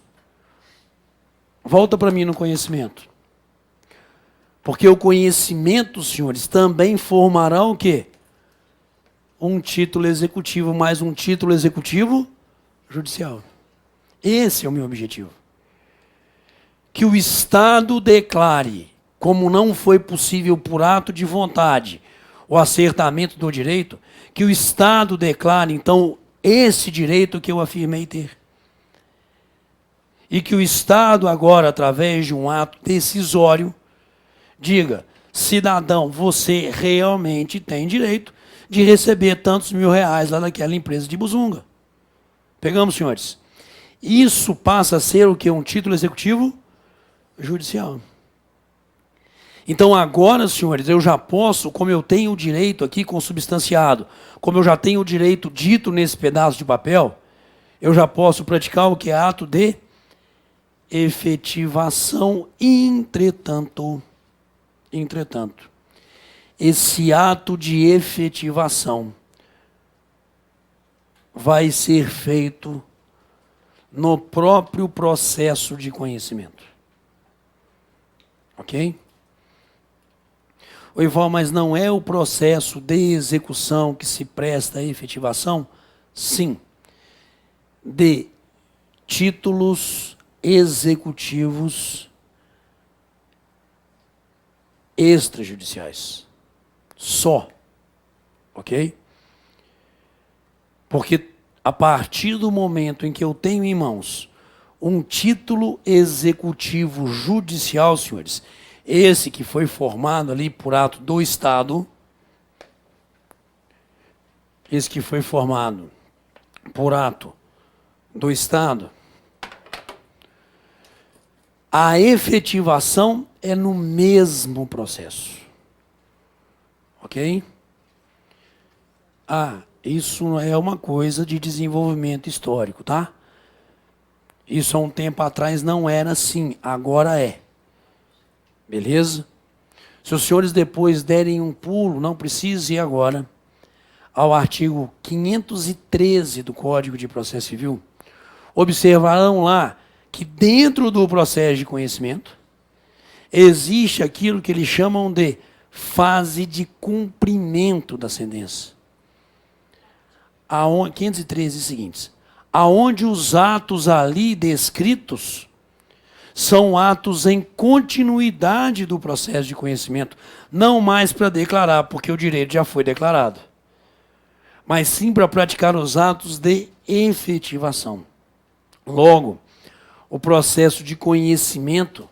Volta para mim no conhecimento. Porque o conhecimento, senhores, também formará o quê? Um título executivo mais um título executivo judicial. Esse é o meu objetivo. Que o Estado declare, como não foi possível por ato de vontade, o acertamento do direito, que o Estado declare, então, esse direito que eu afirmei ter. E que o Estado agora, através de um ato decisório, diga, cidadão, você realmente tem direito de receber tantos R$1.000 lá daquela empresa de Buzunga. Pegamos, senhores? Isso passa a ser o que? Um título executivo judicial. Então agora, senhores, eu já posso, como eu tenho o direito aqui consubstanciado, como eu já tenho o direito dito nesse pedaço de papel, eu já posso praticar o que é ato de efetivação. Entretanto, esse ato de efetivação vai ser feito no próprio processo de conhecimento. Ok? O Ival, mas não é o processo de execução que se presta à efetivação? Sim. De títulos executivos extrajudiciais. Só. Ok? Porque a partir do momento em que eu tenho em mãos um título executivo judicial, senhores, esse que foi formado ali por ato do Estado, esse que foi formado por ato do Estado, a efetivação é no mesmo processo. Ok? Isso é uma coisa de desenvolvimento histórico, tá? Isso há um tempo atrás não era assim, agora é. Beleza? Se os senhores depois derem um pulo, não precisa ir agora, ao artigo 513 do Código de Processo Civil, observarão lá que dentro do processo de conhecimento existe aquilo que eles chamam de fase de cumprimento da sentença. 513 seguintes. Aonde os atos ali descritos são atos em continuidade do processo de conhecimento, não mais para declarar, porque o direito já foi declarado, mas sim para praticar os atos de efetivação. Logo, o processo de conhecimento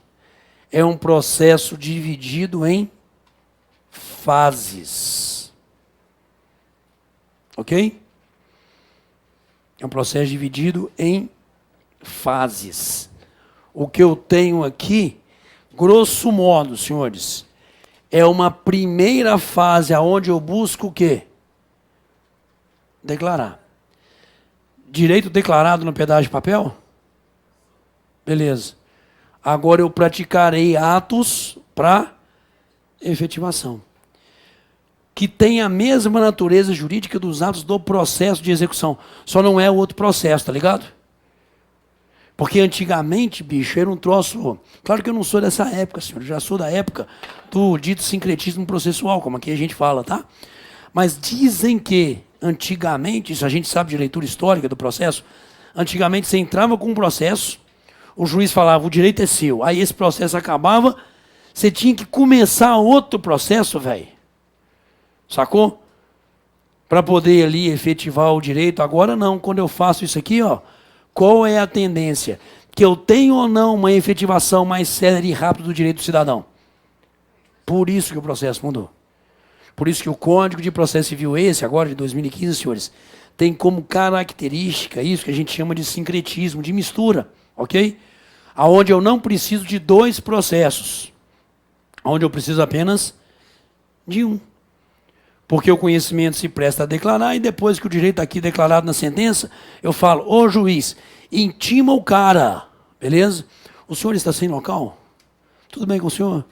é um processo dividido em fases. Ok? É um processo dividido em fases. O que eu tenho aqui, grosso modo, senhores, é uma primeira fase onde eu busco o quê? Declarar. Direito declarado no pedaço de papel? Beleza. Agora eu praticarei atos para efetivação, que tem a mesma natureza jurídica dos atos do processo de execução. Só não é o outro processo, tá ligado? Porque antigamente, bicho, era um troço... Claro que eu não sou dessa época, senhor. Eu já sou da época do dito sincretismo processual, como aqui a gente fala, tá? Mas dizem que, antigamente, isso a gente sabe de leitura histórica do processo, antigamente você entrava com um processo, o juiz falava, o direito é seu. Aí esse processo acabava, você tinha que começar outro processo, velho. Sacou? Para poder ali efetivar o direito. Agora não, quando eu faço isso aqui, ó, qual é a tendência? Que eu tenho ou não uma efetivação mais célere e rápida do direito do cidadão? Por isso que o processo mudou. Por isso que o Código de Processo Civil, esse agora de 2015, senhores, tem como característica isso que a gente chama de sincretismo, de mistura, ok? Aonde eu não preciso de dois processos, onde eu preciso apenas de um. Porque o conhecimento se presta a declarar, e depois que o direito está aqui declarado na sentença, eu falo, ô juiz, intima o cara, beleza? O senhor está sem local? Tudo bem com o senhor?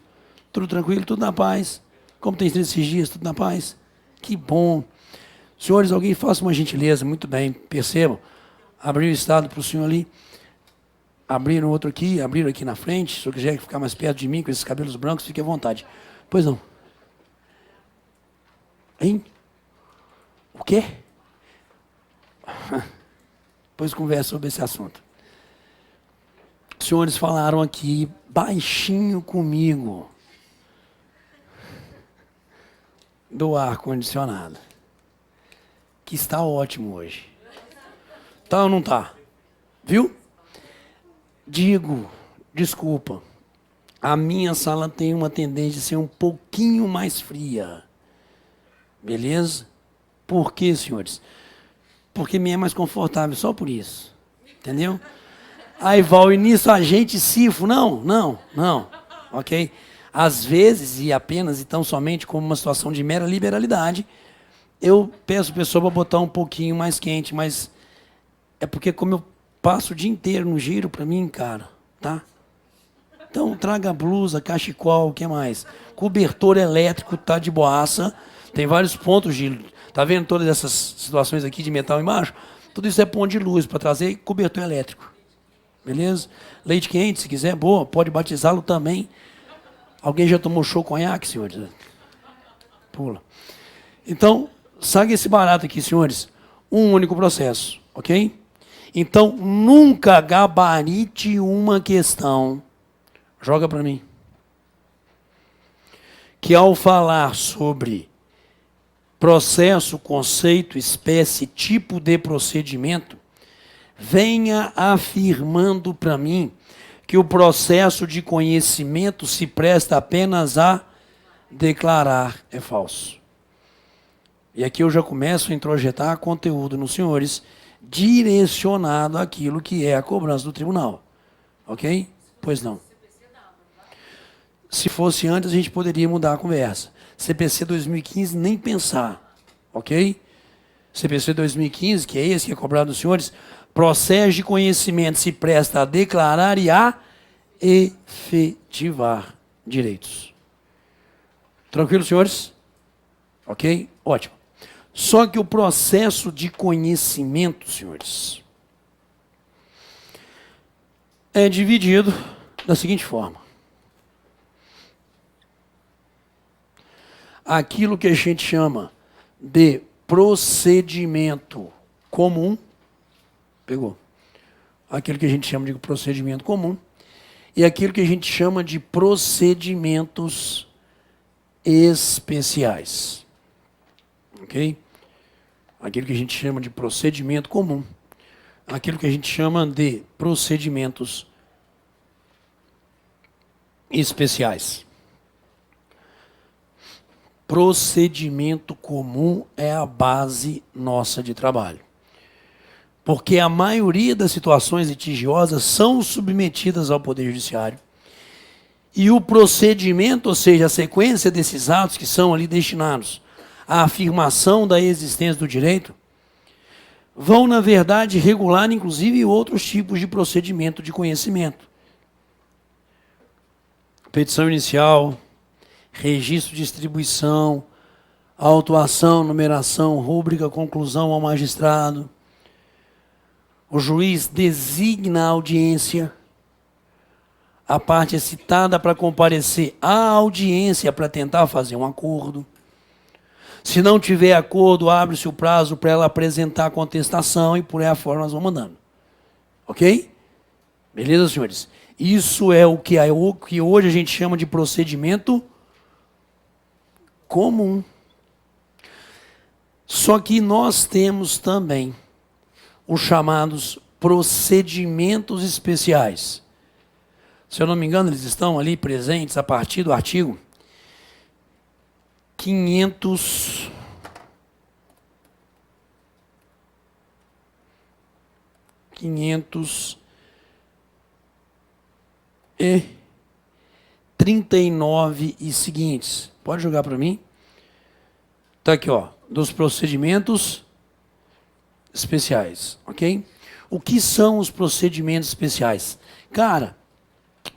Tudo tranquilo? Tudo na paz? Como tem sido esses dias? Tudo na paz? Que bom. Senhores, alguém faça uma gentileza, muito bem, percebam. Abriu o estado para o senhor ali, abriram outro aqui, abriram aqui na frente. Se o senhor quiser ficar mais perto de mim com esses cabelos brancos, fique à vontade. Pois não. Hein? O quê? Depois conversa sobre esse assunto. Os senhores falaram aqui baixinho comigo do ar-condicionado, que está ótimo hoje. Tá ou não tá? Viu? Digo, desculpa, a minha sala tem uma tendência a ser um pouquinho mais fria. Beleza? Por quê, senhores? Porque me é mais confortável, só por isso. Entendeu? Aí, Val, e nisso a gente cifo. Não. Ok? Às vezes, e apenas e tão somente como uma situação de mera liberalidade, eu peço a pessoa para botar um pouquinho mais quente, mas é porque como eu passo o dia inteiro no giro, para mim, cara, tá? Então, traga blusa, cachecol, o que mais? Cobertor elétrico, tá de boaça. Tem vários pontos de... Tá vendo todas essas situações aqui de metal embaixo? Tudo isso é ponto de luz para trazer cobertor elétrico. Beleza? Leite quente, se quiser, boa. Pode batizá-lo também. Alguém já tomou show conhaque, senhores? Pula. Então, sabe esse barato aqui, senhores? Um único processo, ok? Então, nunca gabarite uma questão. Joga para mim. Que ao falar sobre processo, conceito, espécie, tipo de procedimento, venha afirmando para mim que o processo de conhecimento se presta apenas a declarar. É falso. E aqui eu já começo a introjetar conteúdo nos senhores direcionado àquilo que é a cobrança do tribunal. Ok? Pois não. Se fosse antes, a gente poderia mudar a conversa. CPC 2015, nem pensar. Ok? CPC 2015, que é esse que é cobrado dos senhores, processo de conhecimento se presta a declarar e a efetivar direitos. Tranquilo, senhores? Ok? Ótimo. Só que o processo de conhecimento, senhores, é dividido da seguinte forma. Aquilo que a gente chama de procedimento comum, pegou? Aquilo que a gente chama de procedimento comum e aquilo que a gente chama de procedimentos especiais. Ok? Aquilo que a gente chama de procedimento comum, aquilo que a gente chama de procedimentos especiais. Procedimento comum é a base nossa de trabalho. Porque a maioria das situações litigiosas são submetidas ao Poder Judiciário. E o procedimento, ou seja, a sequência desses atos que são ali destinados à afirmação da existência do direito, vão, na verdade, regular, inclusive, outros tipos de procedimento de conhecimento. Petição inicial, registro de distribuição, autuação, numeração, rúbrica, conclusão ao magistrado. O juiz designa a audiência, a parte é citada para comparecer à audiência para tentar fazer um acordo. Se não tiver acordo, abre-se o prazo para ela apresentar a contestação e por aí afora nós vamos mandando. Ok? Beleza, senhores? Isso é o que hoje a gente chama de procedimento comum. Só que nós temos também os chamados procedimentos especiais. Se eu não me engano, eles estão ali presentes a partir do artigo 500... e 39 e seguintes. Pode jogar para mim? Está aqui, ó, dos procedimentos especiais, ok? O que são os procedimentos especiais? Cara,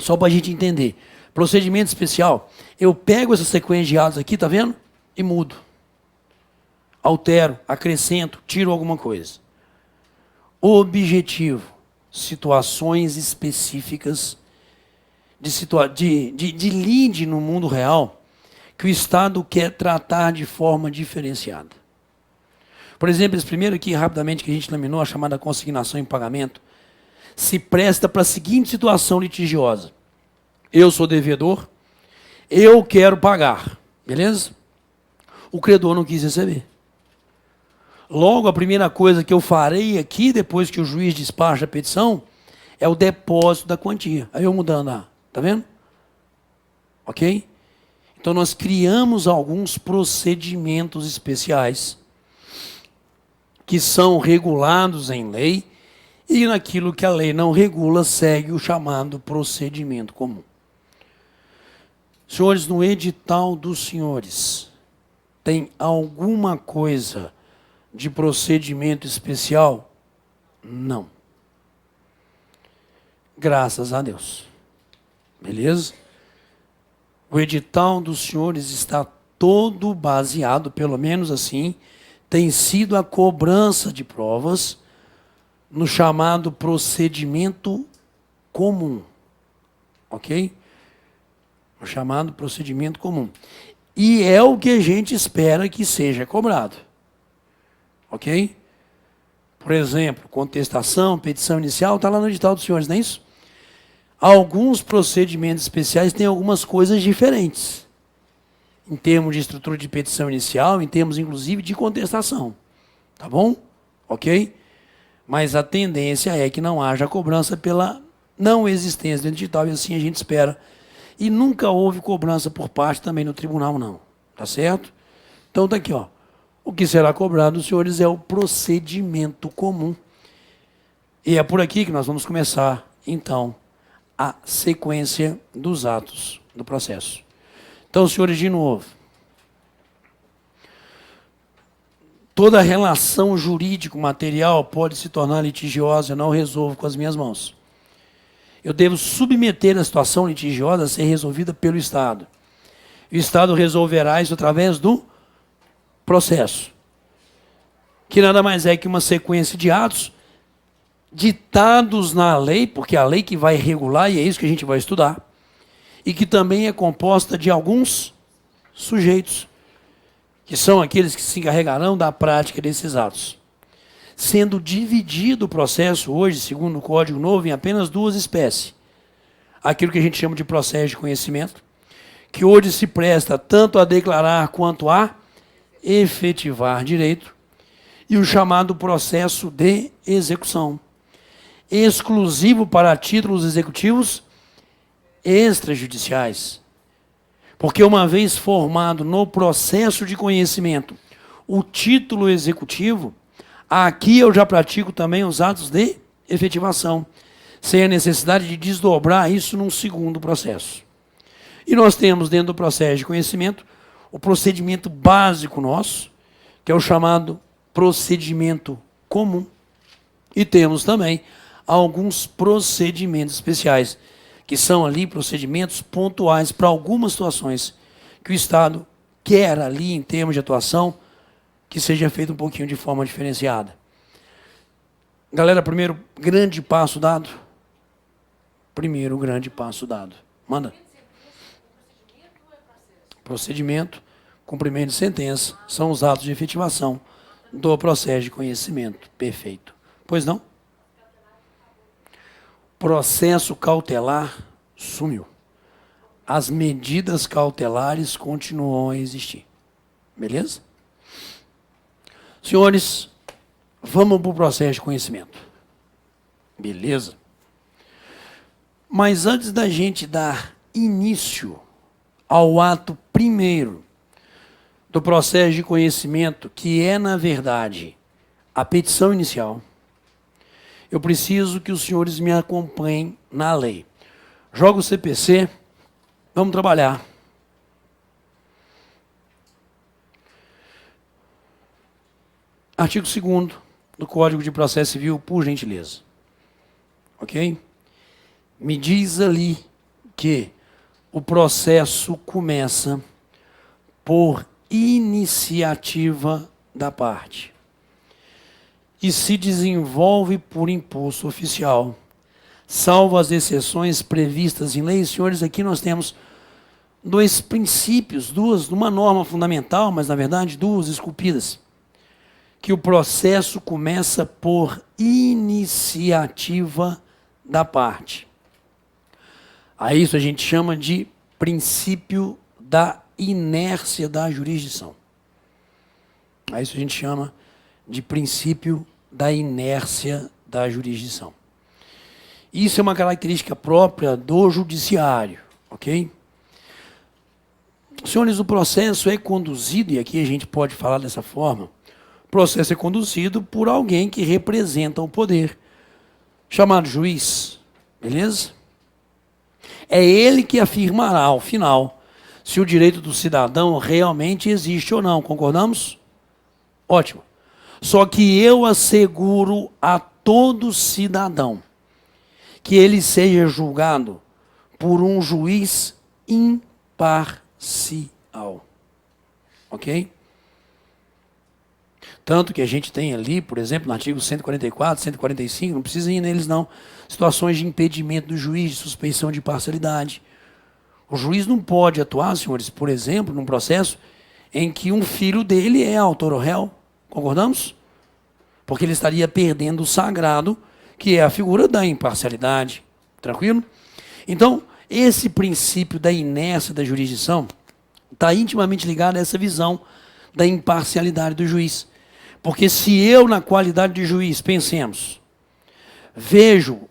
só para a gente entender. Procedimento especial, eu pego essa sequência de atos aqui, tá vendo? E mudo. Altero, acrescento, tiro alguma coisa. Objetivo, situações específicas de lide no mundo real que o Estado quer tratar de forma diferenciada. Por exemplo, esse primeiro aqui, rapidamente, que a gente laminou, a chamada consignação em pagamento, se presta para a seguinte situação litigiosa. Eu sou devedor, eu quero pagar, beleza? O credor não quis receber. Logo, a primeira coisa que eu farei aqui, depois que o juiz despacha a petição, é o depósito da quantia. Aí eu mudando, tá vendo? Ok? Então nós criamos alguns procedimentos especiais que são regulados em lei e naquilo que a lei não regula segue o chamado procedimento comum. Senhores, no edital dos senhores, tem alguma coisa de procedimento especial? Não. Graças a Deus. Beleza? O edital dos senhores está todo baseado, pelo menos assim, tem sido a cobrança de provas no chamado procedimento comum. Ok? O chamado procedimento comum. E é o que a gente espera que seja cobrado. Ok? Por exemplo, contestação, petição inicial, está lá no edital dos senhores, não é isso? Alguns procedimentos especiais têm algumas coisas diferentes. Em termos de estrutura de petição inicial, em termos, inclusive, de contestação. Tá bom? Ok? Mas a tendência é que não haja cobrança pela não existência do edital, e assim a gente espera. E nunca houve cobrança por parte também no tribunal, não. Tá certo? Então tá aqui, ó. O que será cobrado dos senhores é o procedimento comum. E é por aqui que nós vamos começar, então, a sequência dos atos do processo. Então, senhores, de novo, toda relação jurídico-material pode se tornar litigiosa, eu não resolvo com as minhas mãos. Eu devo submeter a situação litigiosa a ser resolvida pelo Estado. O Estado resolverá isso através do processo, que nada mais é que uma sequência de atos ditados na lei, porque é a lei que vai regular, e é isso que a gente vai estudar, e que também é composta de alguns sujeitos, que são aqueles que se encarregarão da prática desses atos. Sendo dividido o processo hoje, segundo o Código Novo, em apenas duas espécies. Aquilo que a gente chama de processo de conhecimento, que hoje se presta tanto a declarar quanto a efetivar direito, e o chamado processo de execução, exclusivo para títulos executivos extrajudiciais. Porque uma vez formado no processo de conhecimento o título executivo, aqui eu já pratico também os atos de efetivação, sem a necessidade de desdobrar isso num segundo processo. E nós temos dentro do processo de conhecimento o procedimento básico nosso, que é o chamado procedimento comum. E temos também alguns procedimentos especiais, que são ali procedimentos pontuais para algumas situações que o Estado quer ali, em termos de atuação, que seja feito um pouquinho de forma diferenciada. Galera, primeiro grande passo dado. Primeiro grande passo dado. Manda. Procedimento, cumprimento de sentença, são os atos de efetivação do processo de conhecimento. Perfeito. Pois não? Processo cautelar sumiu. As medidas cautelares continuam a existir. Beleza? Senhores, vamos para o processo de conhecimento. Beleza? Mas antes da gente dar início ao ato primeiro do processo de conhecimento, que é, na verdade, a petição inicial, eu preciso que os senhores me acompanhem na lei. Joga o CPC, vamos trabalhar. Artigo 2º do Código de Processo Civil, por gentileza. Ok? Me diz ali que o processo começa por iniciativa da parte e se desenvolve por impulso oficial, salvo as exceções previstas em leis. Senhores, aqui nós temos dois princípios, uma norma fundamental, mas na verdade duas esculpidas, que o processo começa por iniciativa da parte. A isso a gente chama de princípio da inércia da jurisdição. A isso a gente chama de princípio da inércia da jurisdição. Isso é uma característica própria do judiciário, ok? Senhores, o processo é conduzido, e aqui a gente pode falar dessa forma, o processo é conduzido por alguém que representa o poder, chamado juiz, beleza? É ele que afirmará, ao final, se o direito do cidadão realmente existe ou não, concordamos? Ótimo. Só que eu asseguro a todo cidadão que ele seja julgado por um juiz imparcial. Ok? Tanto que a gente tem ali, por exemplo, no artigo 144, 145, não precisa ir neles não, situações de impedimento do juiz, de suspeição de parcialidade. O juiz não pode atuar, senhores, por exemplo, num processo em que um filho dele é autor ou réu. Concordamos? Porque ele estaria perdendo o sagrado, que é a figura da imparcialidade. Tranquilo? Então, esse princípio da inércia da jurisdição está intimamente ligado a essa visão da imparcialidade do juiz. Porque se eu, na qualidade de juiz, pensemos,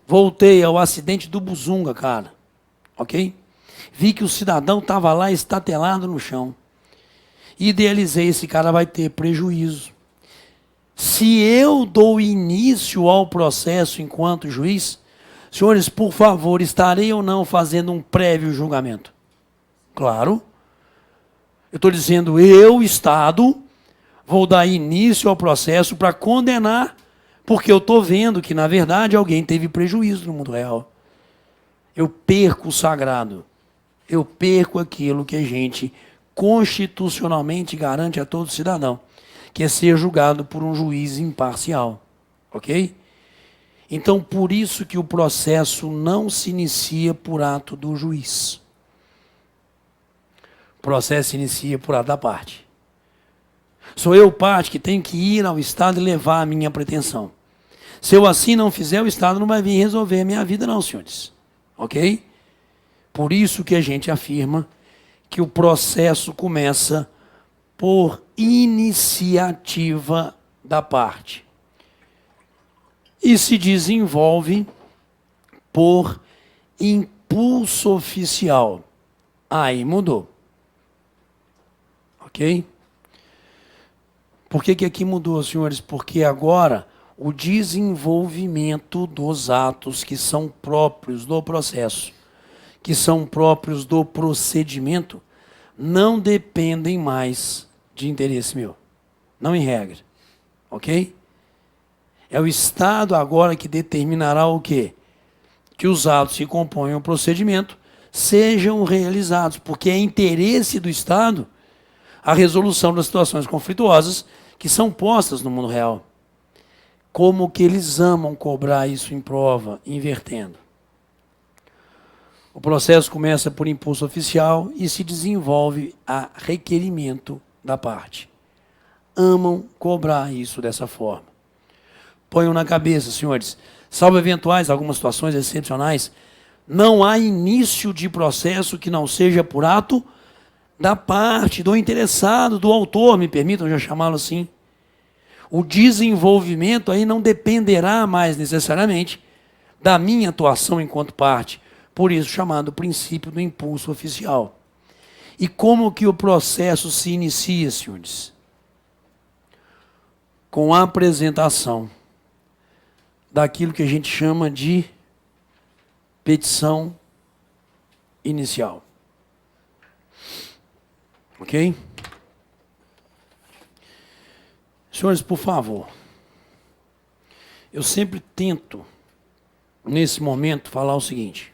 voltei ao acidente do Buzunga, cara, ok? Vi que o cidadão estava lá estatelado no chão. Idealizei, esse cara vai ter prejuízo. Se eu dou início ao processo enquanto juiz, senhores, por favor, estarei ou não fazendo um prévio julgamento? Claro. Eu estou dizendo, eu, Estado, vou dar início ao processo para condenar, porque eu estou vendo que, na verdade, alguém teve prejuízo no mundo real. Eu perco o sagrado. Eu perco aquilo que a gente constitucionalmente garante a todo cidadão, que é ser julgado por um juiz imparcial. Ok? Então, por isso que o processo não se inicia por ato do juiz. O processo se inicia por ato da parte. Sou eu, parte, que tenho que ir ao Estado e levar a minha pretensão. Se eu assim não fizer, o Estado não vai vir resolver a minha vida não, senhores. Ok? Por isso que a gente afirma que o processo começa por iniciativa da parte e se desenvolve por impulso oficial. Aí mudou. Ok? Por que aqui mudou, senhores? Porque agora o desenvolvimento dos atos que são próprios do processo, que são próprios do procedimento, não dependem mais de interesse meu. Não em regra. Ok? É o Estado agora que determinará o quê? Que os atos que compõem o procedimento sejam realizados, porque é interesse do Estado a resolução das situações conflituosas que são postas no mundo real. Como que eles amam cobrar isso em prova, invertendo. O processo começa por impulso oficial e se desenvolve a requerimento da parte. Amam cobrar isso dessa forma. Ponham na cabeça, senhores, salvo eventuais, algumas situações excepcionais, não há início de processo que não seja por ato da parte, do interessado, do autor, me permitam já chamá-lo assim. O desenvolvimento aí não dependerá mais necessariamente da minha atuação enquanto parte, por isso chamado princípio do impulso oficial. E como que o processo se inicia, senhores? Com a apresentação daquilo que a gente chama de petição inicial. Ok? Senhores, por favor, eu sempre tento, nesse momento, falar o seguinte.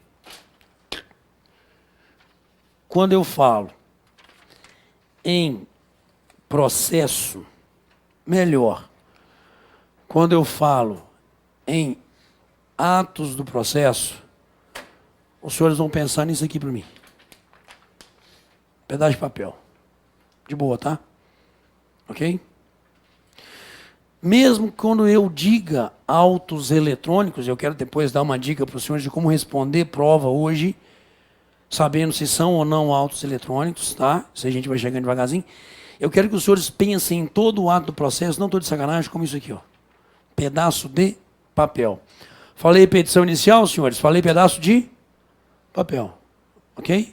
Quando eu falo em processo, melhor. Quando eu falo em atos do processo, os senhores vão pensar nisso aqui para mim. Pedaço de papel. De boa, tá? Ok? Mesmo quando eu diga autos eletrônicos, eu quero depois dar uma dica para os senhores de como responder prova hoje, sabendo se são ou não autos eletrônicos, tá? Se a gente vai chegando devagarzinho. Eu quero que os senhores pensem em todo o ato do processo, não estou de sacanagem, como isso aqui, ó. Pedaço de papel. Falei petição inicial, senhores? Falei pedaço de papel. Ok?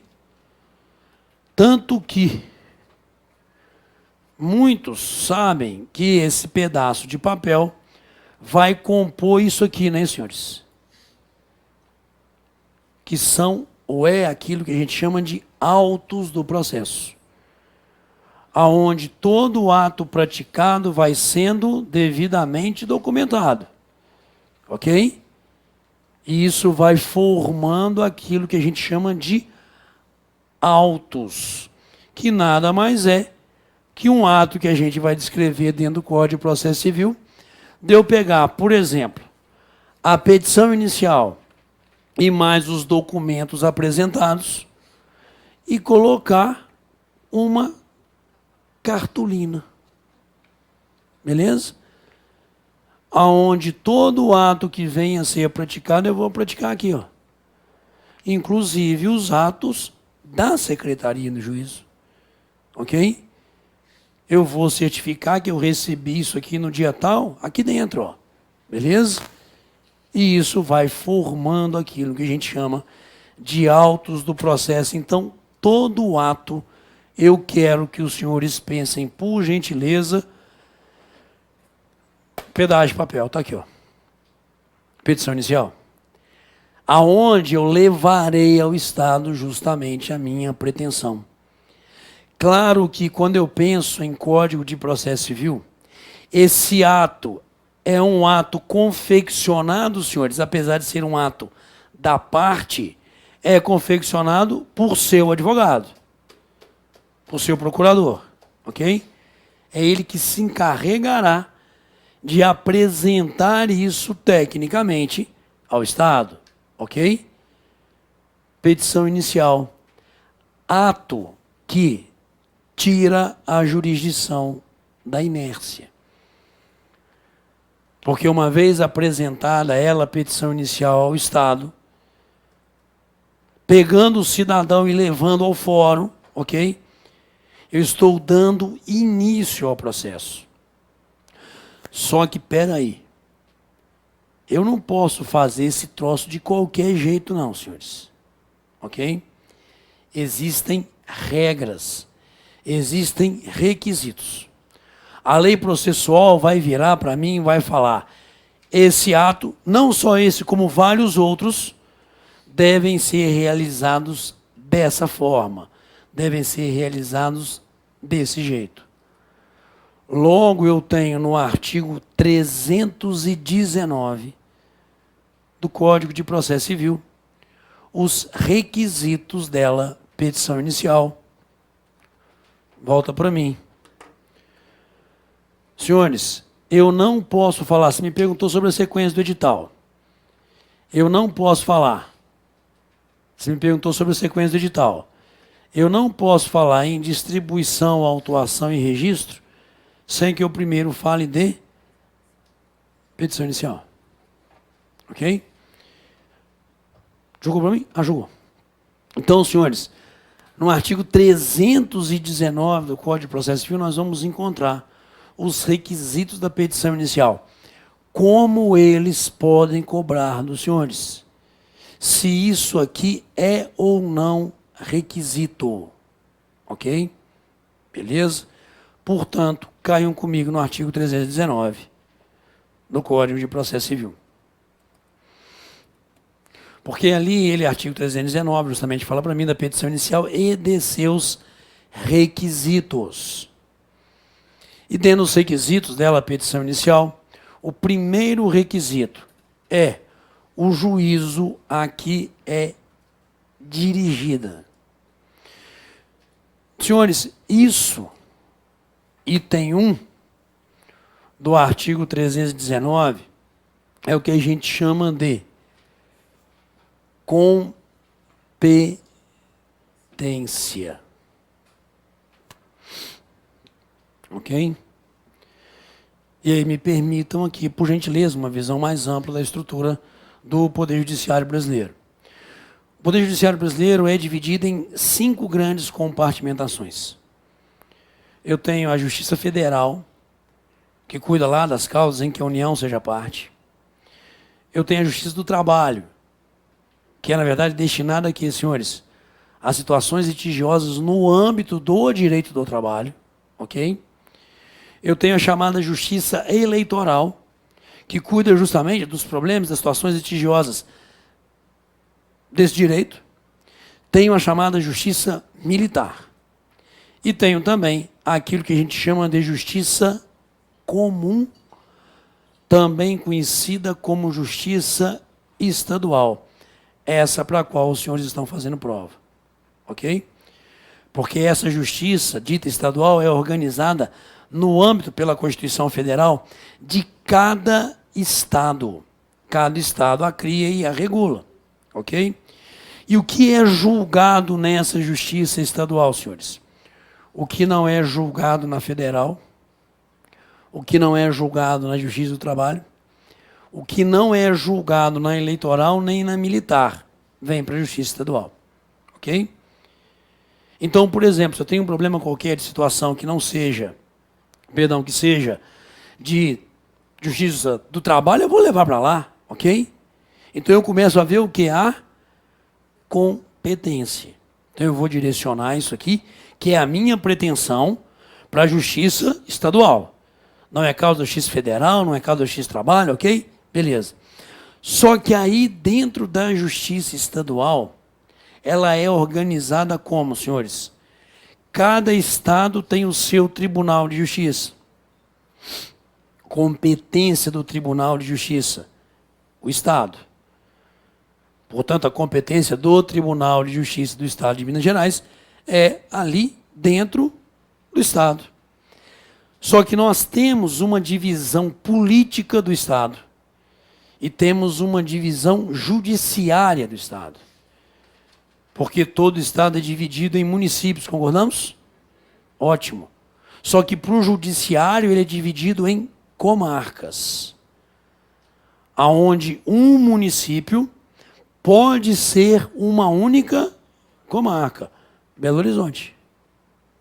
Tanto que muitos sabem que esse pedaço de papel vai compor isso aqui, né, senhores? Que são, ou é aquilo que a gente chama de autos do processo. Aonde todo o ato praticado vai sendo devidamente documentado. Ok? E isso vai formando aquilo que a gente chama de autos, que nada mais é que um ato que a gente vai descrever dentro do Código de Processo Civil, de eu pegar, por exemplo, a petição inicial e mais os documentos apresentados e colocar uma cartolina. Beleza? Aonde todo ato que venha a ser praticado, eu vou praticar aqui, ó. Inclusive os atos da Secretaria do Juízo. Ok? Eu vou certificar que eu recebi isso aqui no dia tal, aqui dentro, ó. Beleza? E isso vai formando aquilo que a gente chama de autos do processo. Então, todo ato, eu quero que os senhores pensem, por gentileza, pedaço de papel, está aqui, ó. Petição inicial. Aonde eu levarei ao Estado justamente a minha pretensão. Claro que quando eu penso em Código de Processo Civil, esse ato é um ato confeccionado, senhores, apesar de ser um ato da parte, é confeccionado por seu advogado, por seu procurador, ok? É ele que se encarregará de apresentar isso tecnicamente ao Estado, ok? Petição inicial. Ato que tira a jurisdição da inércia. Porque uma vez apresentada ela, a petição inicial ao Estado, pegando o cidadão e levando ao fórum, ok? Eu estou dando início ao processo. Só que, peraí, eu não posso fazer esse troço de qualquer jeito não, senhores. Ok? Existem regras, existem requisitos. A lei processual vai virar para mim e vai falar, esse ato, não só esse, como vários outros, devem ser realizados dessa forma, devem ser realizados desse jeito. Logo, eu tenho no artigo 319 do Código de Processo Civil os requisitos dela, petição inicial. Volta para mim. Senhores, eu não posso falar, você me perguntou sobre a sequência do edital. Eu não posso falar. Você me perguntou sobre a sequência do edital. Eu não posso falar em distribuição, autuação e registro sem que eu primeiro fale de petição inicial. Ok? Jogou para mim? Ah, jogou. Então, senhores, no artigo 319 do Código de Processo Civil, nós vamos encontrar os requisitos da petição inicial. Como eles podem cobrar dos senhores. Se isso aqui é ou não requisito. Ok? Beleza? Portanto, caiam comigo no artigo 319 do Código de Processo Civil. Porque ali ele, artigo 319, justamente fala para mim da petição inicial e de seus requisitos. E dentro dos requisitos dela, a petição inicial, o primeiro requisito é o juízo a que é dirigida. Senhores, isso, item 1 do artigo 319, é o que a gente chama de competência. Ok? E aí me permitam aqui, por gentileza, uma visão mais ampla da estrutura do Poder Judiciário brasileiro. O Poder Judiciário brasileiro é dividido em 5 grandes compartimentações. Eu tenho a Justiça Federal, que cuida lá das causas em que a União seja parte. Eu tenho a Justiça do Trabalho, que é, na verdade, destinada aqui, senhores, a situações litigiosas no âmbito do direito do trabalho, ok? Eu tenho a chamada Justiça Eleitoral, que cuida justamente dos problemas, das situações litigiosas desse direito. Tenho a chamada Justiça Militar. E tenho também aquilo que a gente chama de Justiça Comum, também conhecida como Justiça Estadual. Essa para a qual os senhores estão fazendo prova. Ok? Porque essa justiça dita estadual é organizada no âmbito, pela Constituição Federal, de cada estado. Cada estado a cria e a regula. Ok? E o que é julgado nessa justiça estadual, senhores? O que não é julgado na federal, o que não é julgado na Justiça do Trabalho, o que não é julgado na eleitoral nem na militar, vem para a Justiça Estadual. Ok? Então, por exemplo, se eu tenho um problema qualquer de situação que não seja, que seja de Justiça do Trabalho, eu vou levar para lá, ok? Então eu começo a ver o que? A competência. Então eu vou direcionar isso aqui, que é a minha pretensão para a Justiça Estadual. Não é causa da Justiça Federal, não é causa da Justiça do Trabalho, ok? Beleza. Só que aí, dentro da Justiça Estadual, ela é organizada como, senhores? Cada estado tem o seu Tribunal de Justiça. Competência do Tribunal de Justiça, o Estado. Portanto, a competência do Tribunal de Justiça do Estado de Minas Gerais é ali dentro do Estado. Só que nós temos uma divisão política do Estado e temos uma divisão judiciária do Estado. Porque todo Estado é dividido em municípios, concordamos? Ótimo. Só que para o judiciário ele é dividido em comarcas, aonde um município pode ser uma única comarca. Belo Horizonte.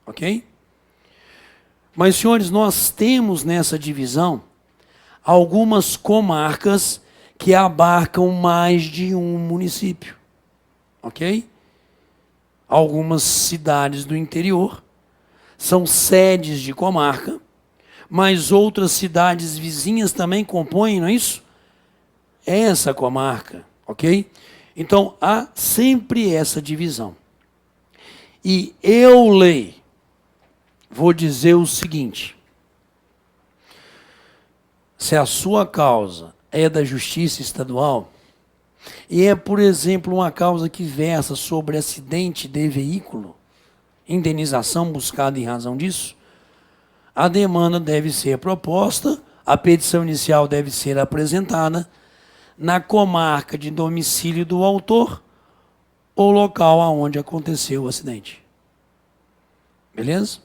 Ok? Mas, senhores, nós temos nessa divisão algumas comarcas que abarcam mais de um município. Ok? Algumas cidades do interior são sedes de comarca, mas outras cidades vizinhas também compõem, não é isso? Essa comarca, ok? Então, há sempre essa divisão. E eu, lei, vou dizer o seguinte: se a sua causa é da Justiça Estadual, e é, por exemplo, uma causa que versa sobre acidente de veículo, indenização buscada em razão disso, a demanda deve ser proposta, a petição inicial deve ser apresentada na comarca de domicílio do autor ou local aonde aconteceu o acidente. Beleza?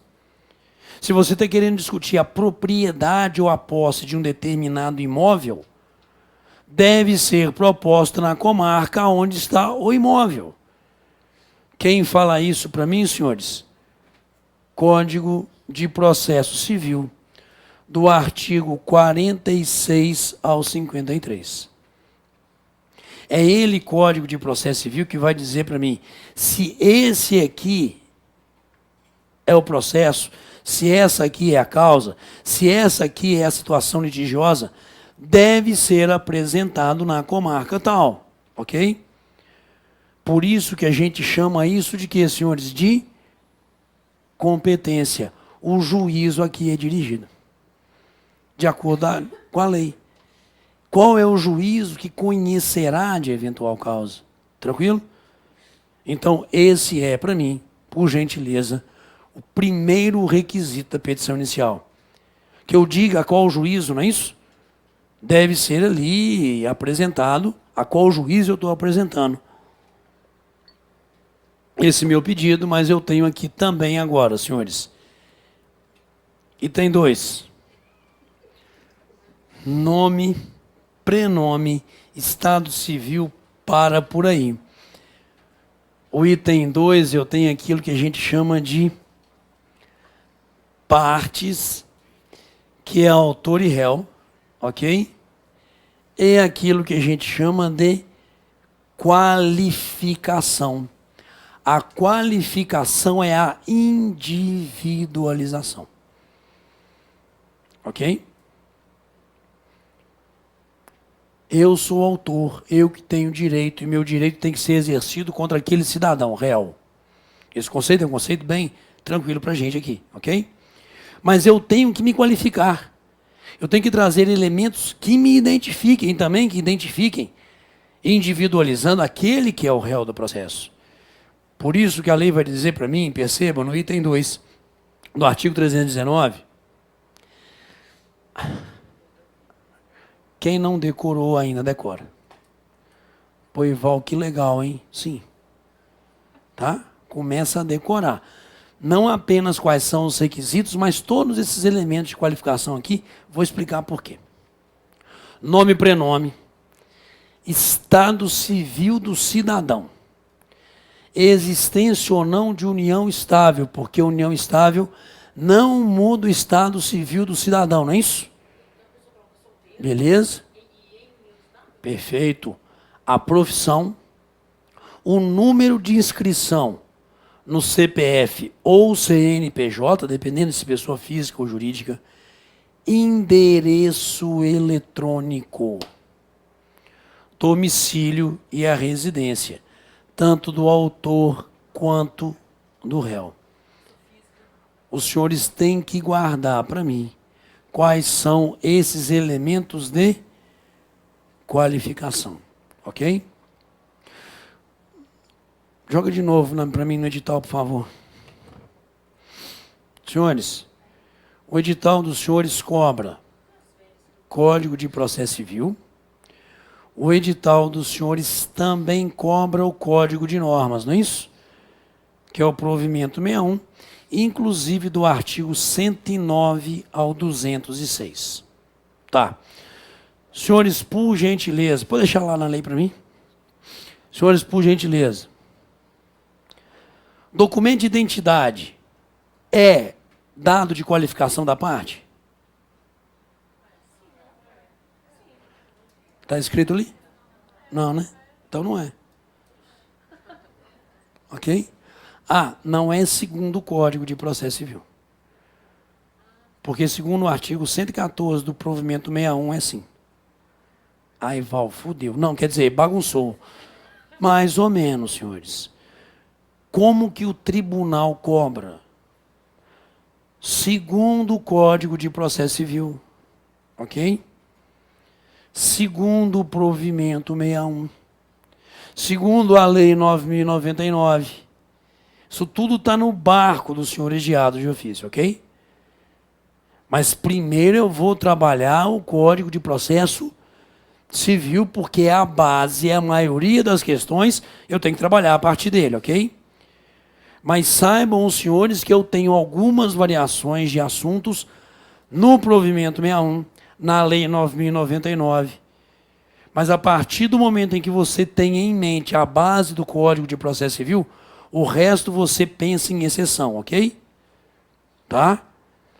Se você está querendo discutir a propriedade ou a posse de um determinado imóvel, deve ser proposta na comarca onde está o imóvel. Quem fala isso para mim, senhores? Código de Processo Civil, do artigo 46 ao 53. É ele, Código de Processo Civil, que vai dizer para mim se esse aqui é o processo, se essa aqui é a causa, se essa aqui é a situação litigiosa, deve ser apresentado na comarca tal, ok? Por isso que a gente chama isso de quê, senhores? De competência. o juízo aqui é dirigido. De acordo com a lei. Qual é o juízo que conhecerá de eventual causa? Tranquilo? Então, esse é, para mim, por gentileza, o primeiro requisito da petição inicial. Que eu diga qual o juízo, não é isso? Deve ser ali apresentado a qual juízo eu estou apresentando. Esse meu pedido, mas eu tenho aqui também agora, senhores. Item 2. Nome, prenome, estado civil, para por aí. O item 2, eu tenho aquilo que a gente chama de partes, que é autor e réu, ok? É aquilo que a gente chama de qualificação. A qualificação é a individualização. Ok? Eu sou autor, eu que tenho direito, e meu direito tem que ser exercido contra aquele cidadão réu. Esse conceito é um conceito bem tranquilo para a gente aqui, ok? Mas eu tenho que me qualificar. Eu tenho que trazer elementos que me identifiquem também, que identifiquem, individualizando aquele que é o réu do processo. Por isso que a lei vai dizer para mim, perceba, no item 2 do artigo 319, quem não decorou ainda, decora. Pô, Ival, que legal, hein? Sim. Tá? Começa a decorar. Não apenas quais são os requisitos, mas todos esses elementos de qualificação aqui, vou explicar por quê. Nome e prenome, estado civil do cidadão, existência ou não de união estável, porque união estável não muda o estado civil do cidadão, não é isso? Beleza? Perfeito. A profissão, o número de inscrição no CPF ou CNPJ, dependendo se pessoa física ou jurídica, endereço eletrônico, domicílio e a residência, tanto do autor quanto do réu. Os senhores têm que guardar para mim quais são esses elementos de qualificação, ok? Joga de novo para mim no edital, por favor. Senhores, o edital dos senhores cobra Código de Processo Civil. O edital dos senhores também cobra o Código de Normas, não é isso? Que é o provimento 61, inclusive do artigo 109 ao 206. Tá. Senhores, por gentileza, pode deixar lá na lei para mim? Senhores, por gentileza. Documento de identidade é dado de qualificação da parte? Está escrito ali? Não, né? Então não é. Ok? Ah, não é segundo o Código de Processo Civil. Porque segundo o artigo 114 do provimento 61 é assim. Aí, Val, fudeu. Não, quer dizer, bagunçou. Mais ou menos, senhores. Como que o tribunal cobra? Segundo o Código de Processo Civil. Ok? Segundo o provimento 61. Segundo a Lei 9.099. Isso tudo está no barco dos senhores de ato de ofício, ok? Mas primeiro eu vou trabalhar o Código de Processo Civil, porque é a base, é a maioria das questões, eu tenho que trabalhar a partir dele, ok? Mas saibam os senhores que eu tenho algumas variações de assuntos no provimento 61, na Lei 9.099. Mas a partir do momento em que você tem em mente a base do Código de Processo Civil, o resto você pensa em exceção, ok? Tá?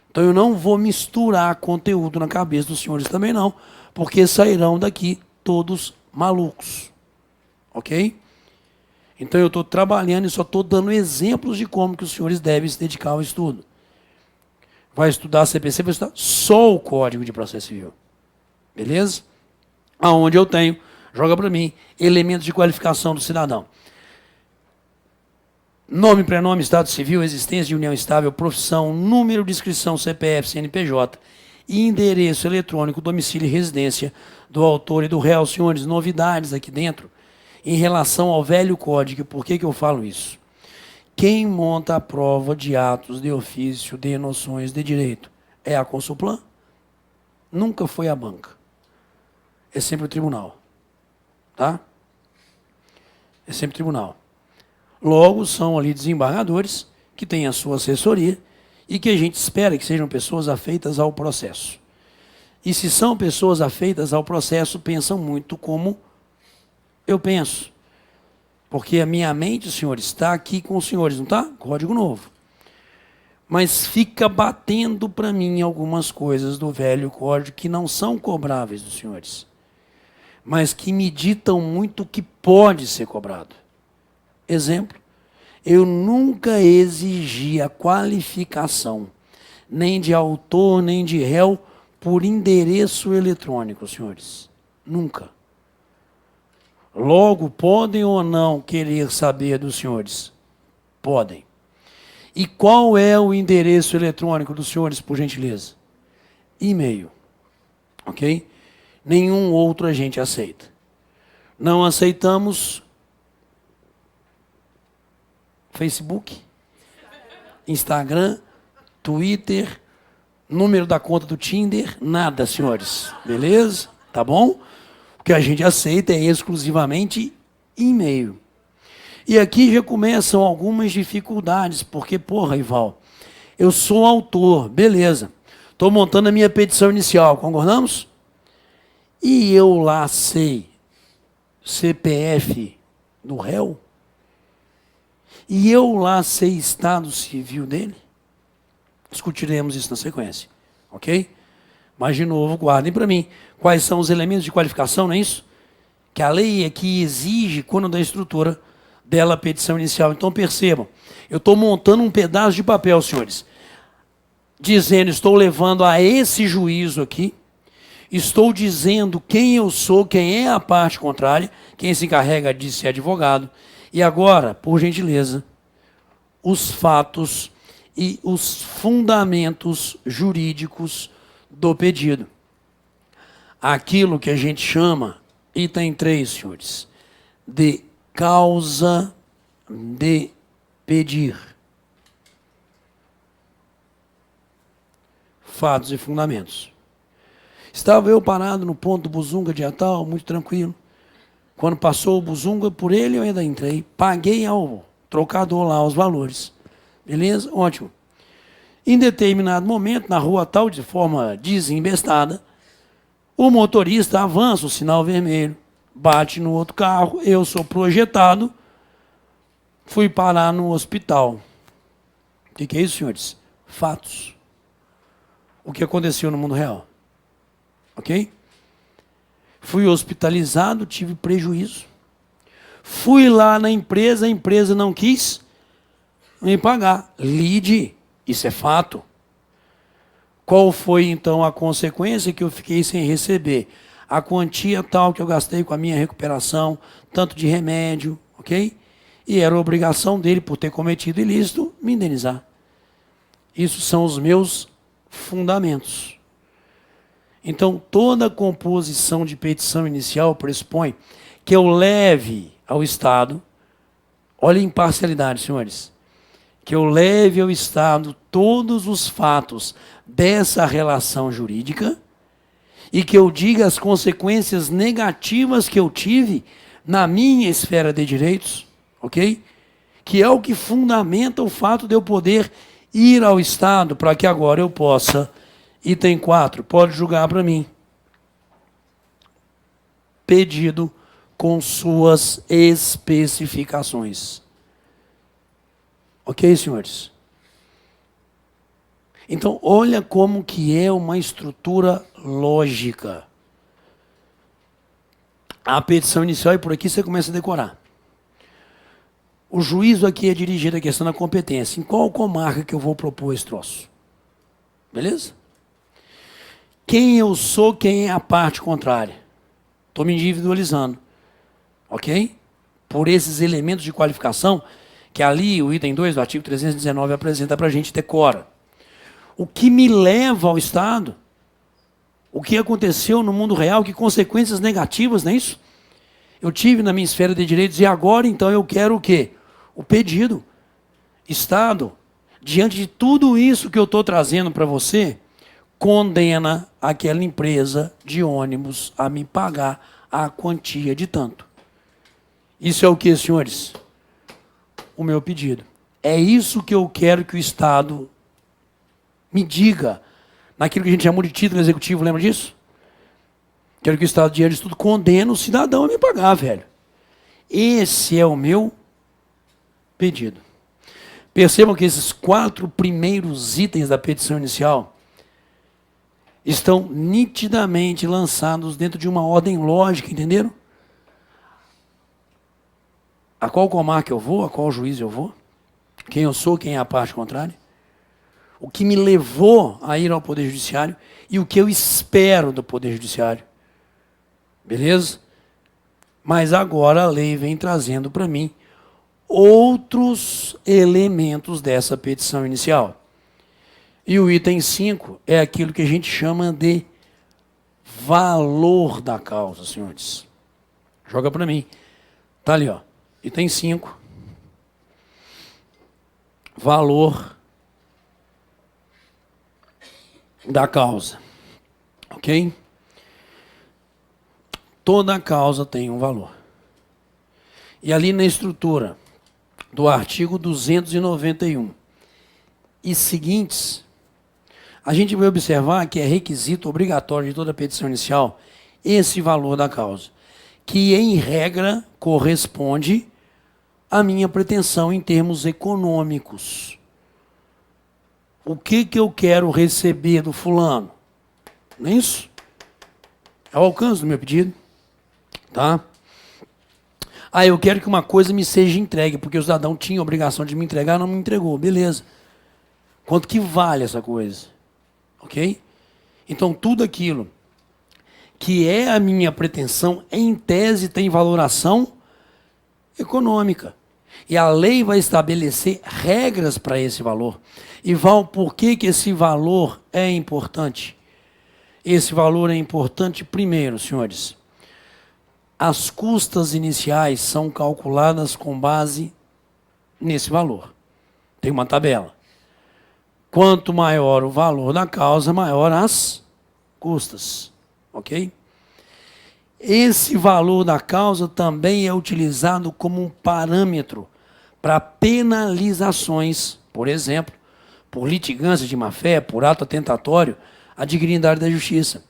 Então eu não vou misturar conteúdo na cabeça dos senhores também não, porque sairão daqui todos malucos, ok? Então eu estou trabalhando e só estou dando exemplos de como que os senhores devem se dedicar ao estudo. Vai estudar CPC, vai estudar só o Código de Processo Civil. Beleza? Aonde eu tenho, joga para mim, elementos de qualificação do cidadão. Nome, prenome, estado civil, existência de união estável, profissão, número de inscrição, CPF, CNPJ, endereço eletrônico, domicílio e residência do autor e do réu. Senhores, novidades aqui dentro em relação ao velho código. Por que eu falo isso? Quem monta a prova de atos de ofício de noções de direito é a Consulplan? Nunca foi a banca. É sempre o tribunal. Tá? É sempre o tribunal. Logo, são ali desembargadores que têm a sua assessoria e que a gente espera que sejam pessoas afeitas ao processo. E se são pessoas afeitas ao processo, pensam muito como eu penso. Porque a minha mente, senhores, está aqui com os senhores, não está? Código novo. Mas fica batendo para mim algumas coisas do velho código que não são cobráveis dos senhores, mas que me ditam muito o que pode ser cobrado. Exemplo, eu nunca exigi a qualificação, nem de autor, nem de réu, por endereço eletrônico, senhores. Nunca. Logo, podem ou não querer saber dos senhores? Podem. E qual é o endereço eletrônico dos senhores, por gentileza? E-mail. Ok? Nenhum outro a gente aceita. Não aceitamos Facebook, Instagram, Twitter, número da conta do Tinder, nada, senhores. Beleza? Tá bom? O que a gente aceita é exclusivamente e-mail. E aqui já começam algumas dificuldades, porque, porra, Ival, eu sou autor, beleza. Estou montando a minha petição inicial, concordamos? E eu lá sei CPF do réu? E eu lá sei estado civil dele? Discutiremos isso na sequência, ok? Mas, de novo, guardem para mim. Quais são os elementos de qualificação, não é isso? Que a lei aqui exige quando da estrutura dela a petição inicial. Então, percebam, eu estou montando um pedaço de papel, senhores, dizendo, estou levando a esse juízo aqui, estou dizendo quem eu sou, quem é a parte contrária, quem se encarrega de ser advogado. E agora, por gentileza, os fatos e os fundamentos jurídicos do pedido. Aquilo que a gente chama, item 3, senhores, de causa de pedir. Fatos e fundamentos. Estava eu parado no ponto do Buzunga de Atal, muito tranquilo. Quando passou o Buzunga, por ele eu ainda entrei, paguei ao trocador lá os valores. Beleza? Ótimo. Em determinado momento, na rua tal, de forma desembestada, o motorista avança o sinal vermelho, bate no outro carro, eu sou projetado, fui parar no hospital. O que é isso, senhores? Fatos. O que aconteceu no mundo real. Ok? Fui hospitalizado, tive prejuízo. Fui lá na empresa, a empresa não quis me pagar. Lide, isso é fato. Qual foi, então, a consequência? Que eu fiquei sem receber a quantia tal que eu gastei com a minha recuperação, tanto de remédio, ok? E era obrigação dele, por ter cometido ilícito, me indenizar. Isso são os meus fundamentos. Então, toda composição de petição inicial pressupõe que eu leve ao Estado, olha a imparcialidade, senhores, que eu leve ao Estado todos os fatos dessa relação jurídica e que eu diga as consequências negativas que eu tive na minha esfera de direitos, ok? Que é o que fundamenta o fato de eu poder ir ao Estado para que agora eu possa... Item 4, pode julgar para mim. Pedido com suas especificações. Ok, senhores? Então, olha como que é uma estrutura lógica. A petição inicial, e por aqui você começa a decorar. O juízo aqui é dirigido à questão da competência. Em qual comarca que eu vou propor esse troço? Beleza? Quem eu sou, quem é a parte contrária. Estou me individualizando. Ok? Por esses elementos de qualificação que ali o item 2 do artigo 319 apresenta para a gente, decora. O que me leva ao Estado, o que aconteceu no mundo real, que consequências negativas, não é isso? Eu tive na minha esfera de direitos e agora, então, eu quero o quê? O pedido. Estado, diante de tudo isso que eu estou trazendo para você, condena aquela empresa de ônibus a me pagar a quantia de tanto. Isso é o que, senhores? O meu pedido. É isso que eu quero que o Estado me diga, naquilo que a gente chamou de título executivo, lembra disso? Quero que o Estado, diante disso tudo, condene o cidadão a me pagar, velho. Esse é o meu pedido. Percebam que esses 4 primeiros itens da petição inicial estão nitidamente lançados dentro de uma ordem lógica, entenderam? A qual comarca eu vou, a qual juiz eu vou, quem eu sou, quem é a parte contrária, o que me levou a ir ao Poder Judiciário e o que eu espero do Poder Judiciário. Beleza? Mas agora a lei vem trazendo para mim outros elementos dessa petição inicial. E o item 5 é aquilo que a gente chama de valor da causa, senhores. Joga para mim. Tá ali, ó. Item 5. Valor da causa. Ok? Toda causa tem um valor. E ali na estrutura do artigo 291 e seguintes, a gente vai observar que é requisito obrigatório de toda petição inicial esse valor da causa, que em regra corresponde à minha pretensão em termos econômicos. O que eu quero receber do fulano? Não é isso? É o alcance do meu pedido. Tá? Ah, eu quero que uma coisa me seja entregue, porque o cidadão tinha a obrigação de me entregar, não me entregou. Beleza. Quanto que vale essa coisa? Ok? Então, tudo aquilo que é a minha pretensão, em tese, tem valoração econômica. E a lei vai estabelecer regras para esse valor. E Val, por que esse valor é importante? Esse valor é importante, primeiro, senhores. As custas iniciais são calculadas com base nesse valor. Tem uma tabela. Quanto maior o valor da causa, maior as custas. Ok? Esse valor da causa também é utilizado como um parâmetro para penalizações, por exemplo, por litigância de má-fé, por ato atentatório, à dignidade da justiça.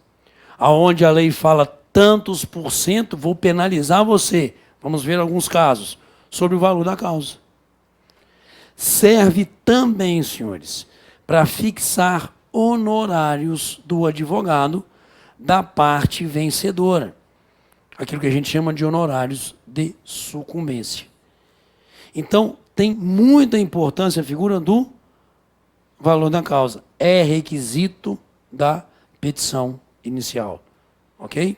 Aonde a lei fala tantos por cento, vou penalizar você. Vamos ver alguns casos sobre o valor da causa. Serve também, senhores, para fixar honorários do advogado da parte vencedora. Aquilo que a gente chama de honorários de sucumbência. Então, tem muita importância a figura do valor da causa. É requisito da petição inicial. Ok?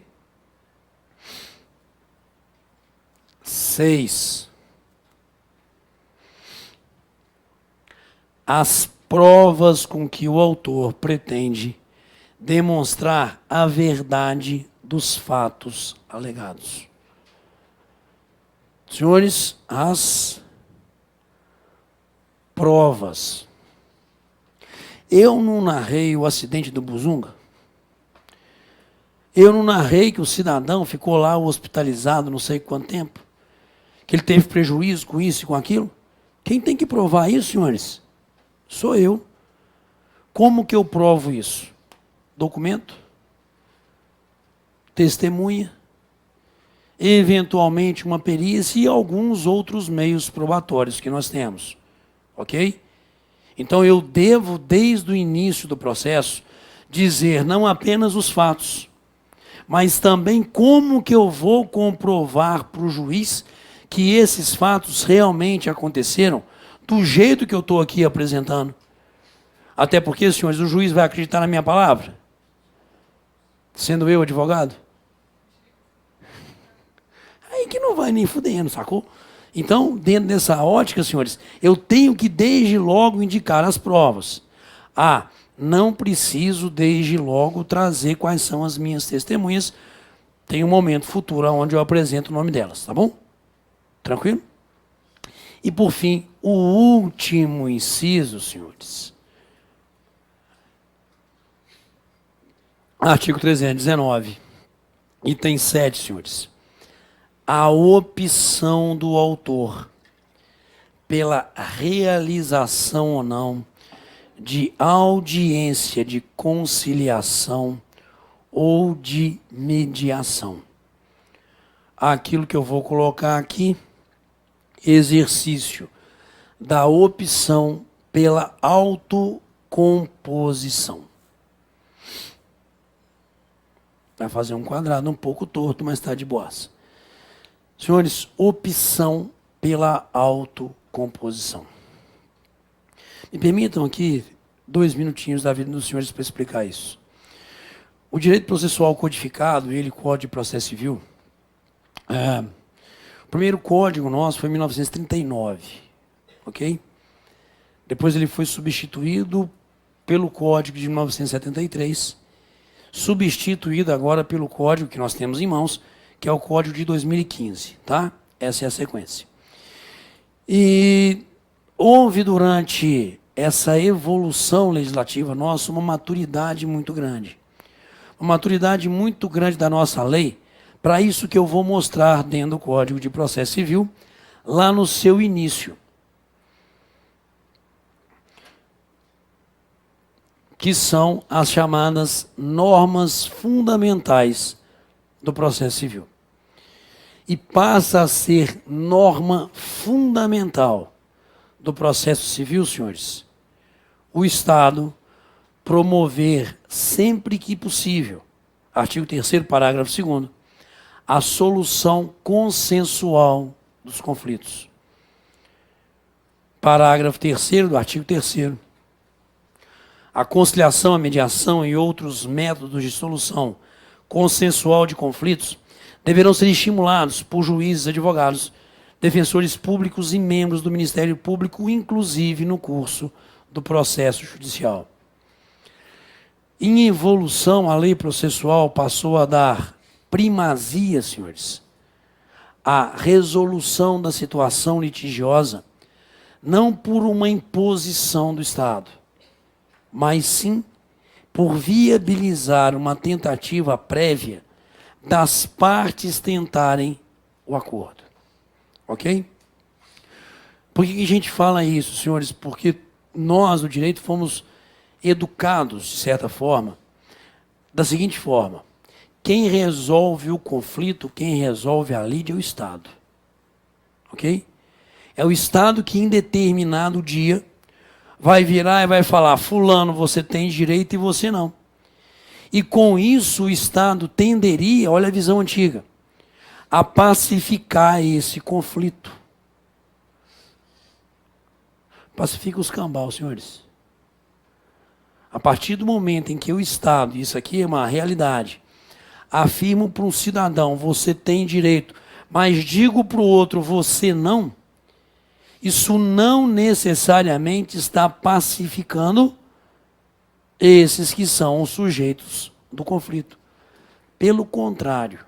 6. As provas com que o autor pretende demonstrar a verdade dos fatos alegados. Senhores, as provas. Eu não narrei o acidente do Buzunga? Eu não narrei que o cidadão ficou lá hospitalizado não sei quanto tempo? Que ele teve prejuízo com isso e com aquilo? Quem tem que provar isso, senhores? Sou eu. Como que eu provo isso? Documento? Testemunha? Eventualmente uma perícia e alguns outros meios probatórios que nós temos. Ok? Então eu devo, desde o início do processo, dizer não apenas os fatos, mas também como que eu vou comprovar para o juiz que esses fatos realmente aconteceram do jeito que eu estou aqui apresentando. Até porque, senhores, o juiz vai acreditar na minha palavra? Sendo eu advogado? Aí que não vai nem fudendo, sacou? Então, dentro dessa ótica, senhores, eu tenho que desde logo indicar as provas. Não preciso desde logo trazer quais são as minhas testemunhas. Tem um momento futuro onde eu apresento o nome delas, tá bom? Tranquilo? E por fim, o último inciso, senhores. Artigo 319, item 7, senhores. A opção do autor pela realização ou não de audiência de conciliação ou de mediação. Aquilo que eu vou colocar aqui, exercício da opção pela autocomposição. Vai fazer um quadrado um pouco torto, mas está de boas. Senhores, opção pela autocomposição. Me permitam aqui 2 minutinhos da vida dos senhores para explicar isso. O direito processual codificado, ele, Código de Processo Civil, o primeiro código nosso foi em 1939, ok? Depois ele foi substituído pelo Código de 1973, substituído agora pelo código que nós temos em mãos, que é o Código de 2015, tá? Essa é a sequência. E houve durante essa evolução legislativa nossa uma maturidade muito grande. Uma maturidade muito grande da nossa lei, para isso que eu vou mostrar dentro do Código de Processo Civil, lá no seu início. Que são as chamadas normas fundamentais do processo civil. E passa a ser norma fundamental do processo civil, senhores, o Estado promover sempre que possível, artigo 3º, parágrafo 2º, a solução consensual dos conflitos. Parágrafo 3º do artigo 3º. A conciliação, a mediação e outros métodos de solução consensual de conflitos deverão ser estimulados por juízes, advogados, defensores públicos e membros do Ministério Público, inclusive no curso do processo judicial. Em evolução, a lei processual passou a dar primazia, senhores, à resolução da situação litigiosa, não por uma imposição do Estado, mas sim por viabilizar uma tentativa prévia das partes tentarem o acordo. Ok? Por que a gente fala isso, senhores? Porque nós, do direito, fomos educados, de certa forma, da seguinte forma: quem resolve o conflito, quem resolve a lide é o Estado. Ok? É o Estado que, em determinado dia, vai virar e vai falar: fulano, você tem direito e você não. E com isso o Estado tenderia, olha a visão antiga, a pacificar esse conflito. Pacifica os cambal, senhores. A partir do momento em que o Estado, isso aqui é uma realidade, afirmo para um cidadão: você tem direito, mas digo para o outro: você não, isso não necessariamente está pacificando esses que são os sujeitos do conflito. Pelo contrário,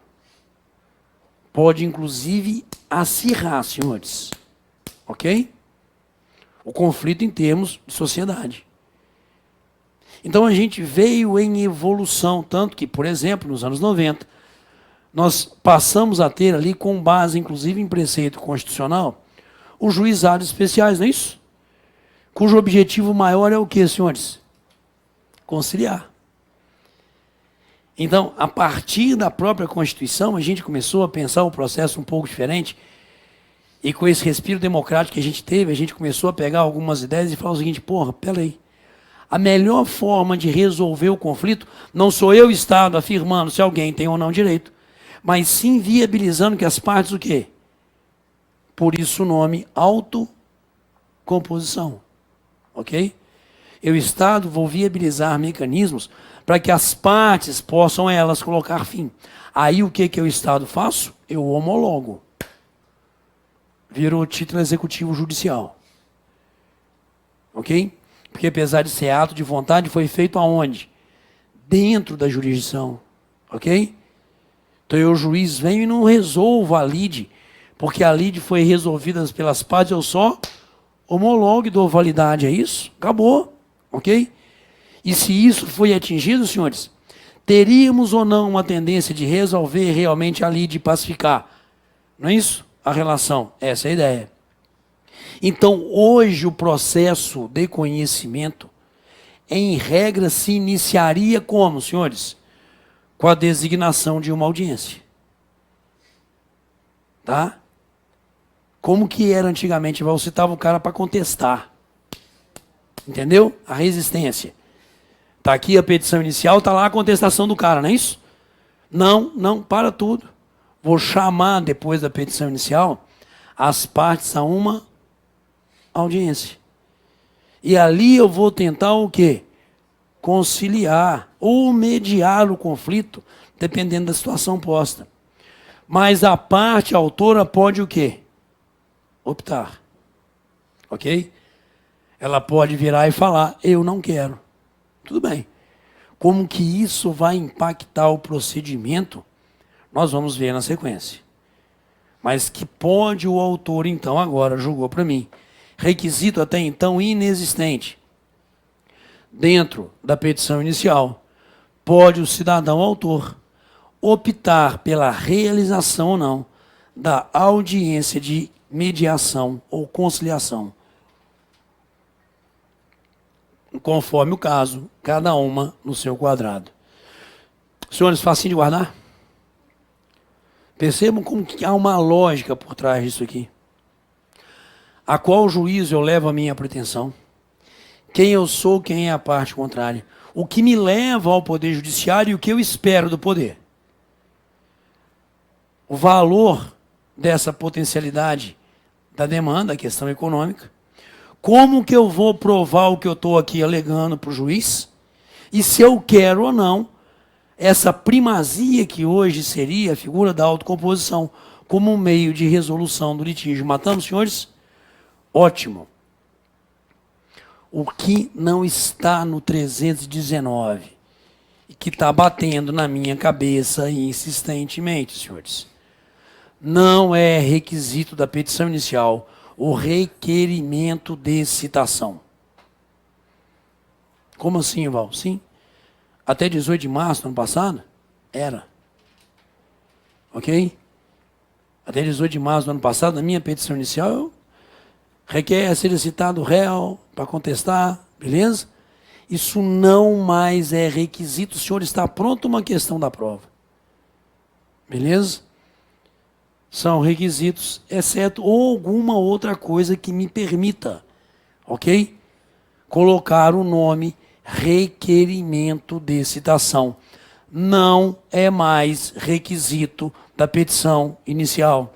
pode inclusive acirrar, senhores, ok? O conflito em termos de sociedade. Então a gente veio em evolução, tanto que, por exemplo, nos anos 90, nós passamos a ter ali, com base inclusive em preceito constitucional, os juizados especiais, não é isso? Cujo objetivo maior é o quê, senhores? Conciliar. Então, a partir da própria Constituição, a gente começou a pensar o processo um pouco diferente, e com esse respiro democrático que a gente teve, a gente começou a pegar algumas ideias e falar o seguinte: porra, peraí, a melhor forma de resolver o conflito não sou eu, Estado, afirmando se alguém tem ou não direito, mas sim viabilizando que as partes o quê? Por isso o nome autocomposição, ok? Eu, Estado, vou viabilizar mecanismos para que as partes possam elas colocar fim. Aí o que eu, Estado, faço? Eu homologo. virou título executivo judicial. Ok? Porque apesar de ser ato de vontade, foi feito aonde? Dentro da jurisdição. Ok? Então eu, juiz, venho e não resolvo a lide, porque a lide foi resolvida pelas partes, eu só homologo e dou validade a isso. Acabou. Ok? E se isso foi atingido, senhores, teríamos ou não uma tendência de resolver realmente a lide e pacificar? Não é isso? A relação. Essa é a ideia. Então, hoje, o processo de conhecimento, em regra, se iniciaria como, senhores? Com a designação de uma audiência. Tá? Como que era antigamente? Eu citava o cara para contestar. Entendeu? A resistência. Está aqui a petição inicial, está lá a contestação do cara, não é isso? Não, para tudo. Vou chamar, depois da petição inicial, as partes a uma audiência. E ali eu vou tentar o quê? Conciliar ou mediar o conflito, dependendo da situação posta. Mas a parte autora pode o quê? Optar. Ok? Ela pode virar e falar, eu não quero. Tudo bem. Como que isso vai impactar o procedimento, nós vamos ver na sequência. Mas que pode o autor, então, agora, julgou para mim, requisito até então inexistente, dentro da petição inicial, pode o cidadão autor optar pela realização ou não da audiência de mediação ou conciliação. Conforme o caso, cada uma no seu quadrado. Senhores, facinho de guardar? Percebam como que há uma lógica por trás disso aqui. A qual juízo eu levo a minha pretensão? Quem eu sou, quem é a parte contrária? O que me leva ao poder judiciário e o que eu espero do poder? O valor dessa potencialidade da demanda, a questão econômica. Como que eu vou provar o que eu estou aqui alegando para o juiz? E se eu quero ou não essa primazia que hoje seria a figura da autocomposição como um meio de resolução do litígio. Matamos, senhores? Ótimo. O que não está no 319 e que está batendo na minha cabeça insistentemente, senhores, não é requisito da petição inicial o requerimento de citação. Como assim, Val? Sim. Até 18 de março do ano passado, era. Ok? Até 18 de março do ano passado, na minha petição inicial, eu requer ser citado o réu para contestar, beleza? Isso não mais é requisito, o senhor está pronto uma questão da prova. Beleza? São requisitos, exceto alguma outra coisa que me permita, ok? Colocar o nome requerimento de citação. Não é mais requisito da petição inicial.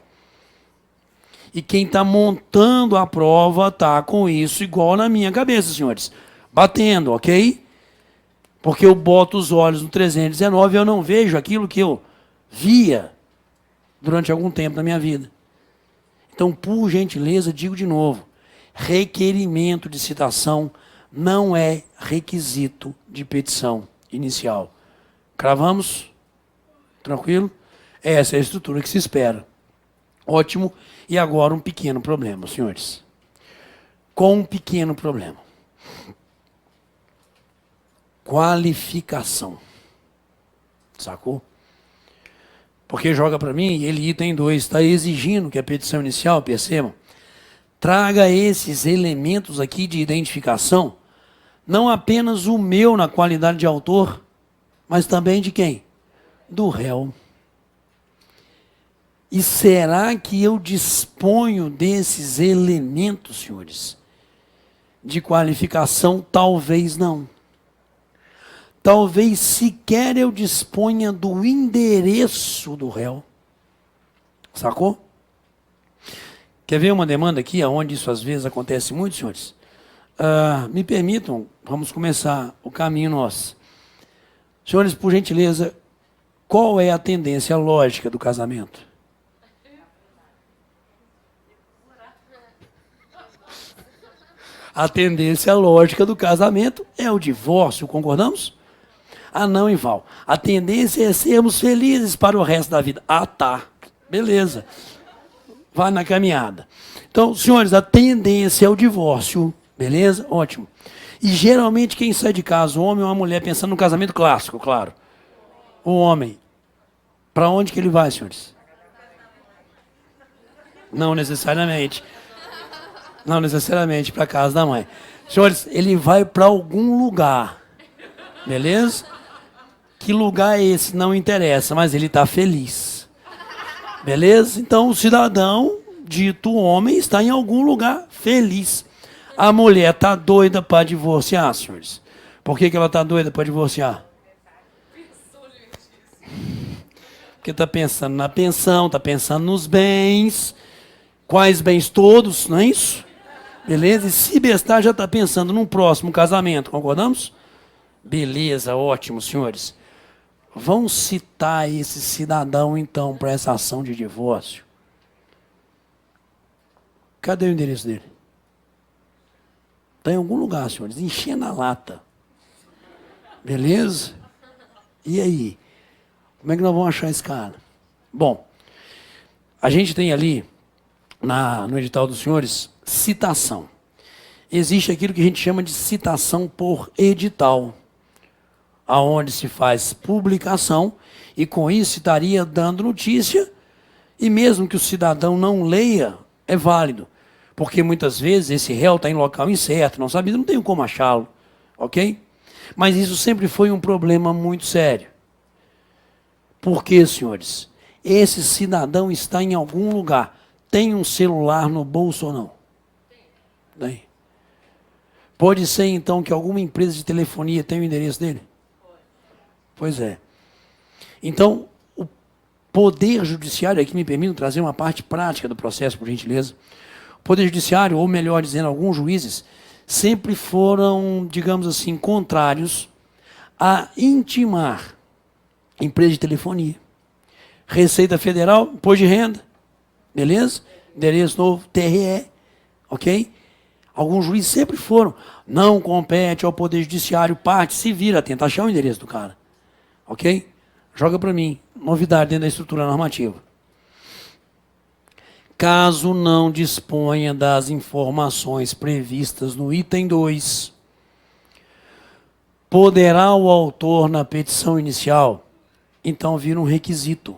E quem está montando a prova está com isso igual na minha cabeça, senhores. Batendo, ok? Porque eu boto os olhos no 319 e eu não vejo aquilo que eu via durante algum tempo da minha vida. Então, por gentileza, digo de novo, requerimento de citação não é requisito de petição inicial. Cravamos? Tranquilo? Essa é a estrutura que se espera. Ótimo. E agora um pequeno problema, senhores. Com um pequeno problema. Qualificação. Sacou? Porque joga para mim, ele item 2, está exigindo que a petição inicial, percebam, traga esses elementos aqui de identificação, não apenas o meu na qualidade de autor, mas também de quem? Do réu. E será que eu disponho desses elementos, senhores, de qualificação? Talvez não. Talvez sequer eu disponha do endereço do réu. Sacou? Quer ver uma demanda aqui, onde isso às vezes acontece muito, senhores? Me permitam, vamos começar o caminho nosso. Senhores, por gentileza, qual é a tendência lógica do casamento? A tendência lógica do casamento é o divórcio, concordamos? Ah, não, Ival. A tendência é sermos felizes para o resto da vida. Ah, tá. Beleza. Vai na caminhada. Então, senhores, a tendência é o divórcio. Beleza? Ótimo. E geralmente quem sai de casa, o homem ou a mulher, pensando no casamento clássico, claro. O homem. Para onde que ele vai, senhores? Não necessariamente. Não necessariamente para a casa da mãe. Senhores, ele vai para algum lugar. Beleza? Que lugar é esse? Não interessa, mas ele está feliz. Beleza? Então o cidadão, dito homem, está em algum lugar feliz. A mulher está doida para divorciar, senhores. Por que ela está doida para divorciar? Porque está pensando na pensão, está pensando nos bens. Quais bens todos, não é isso? Beleza? E se bestar, já está pensando num próximo casamento, concordamos? Beleza, ótimo, senhores. Vão citar esse cidadão, então, para essa ação de divórcio. Cadê o endereço dele? Está em algum lugar, senhores, enchendo a lata. Beleza? E aí? Como é que nós vamos achar esse cara? Bom, a gente tem ali, no edital dos senhores, citação. Existe aquilo que a gente chama de citação por edital, aonde se faz publicação, e com isso estaria dando notícia, e mesmo que o cidadão não leia, é válido. Porque muitas vezes esse réu está em local incerto, não sabe, não tem como achá-lo, ok? Mas isso sempre foi um problema muito sério. Por quê, senhores? Esse cidadão está em algum lugar. Tem um celular no bolso ou não? Tem. Pode ser, então, que alguma empresa de telefonia tenha o endereço dele? Pois é. Então, o Poder Judiciário, aqui me permite trazer uma parte prática do processo, por gentileza. O Poder Judiciário, ou melhor dizendo, alguns juízes, sempre foram, digamos assim, contrários a intimar empresa de telefonia. Receita Federal, imposto de renda, beleza? Endereço novo, TRE, ok? Alguns juízes sempre foram. Não compete ao Poder Judiciário, parte, se vira, tenta achar o endereço do cara. Ok? Joga para mim. Novidade dentro da estrutura normativa. Caso não disponha das informações previstas no item 2, poderá o autor, na petição inicial, então vira um requisito.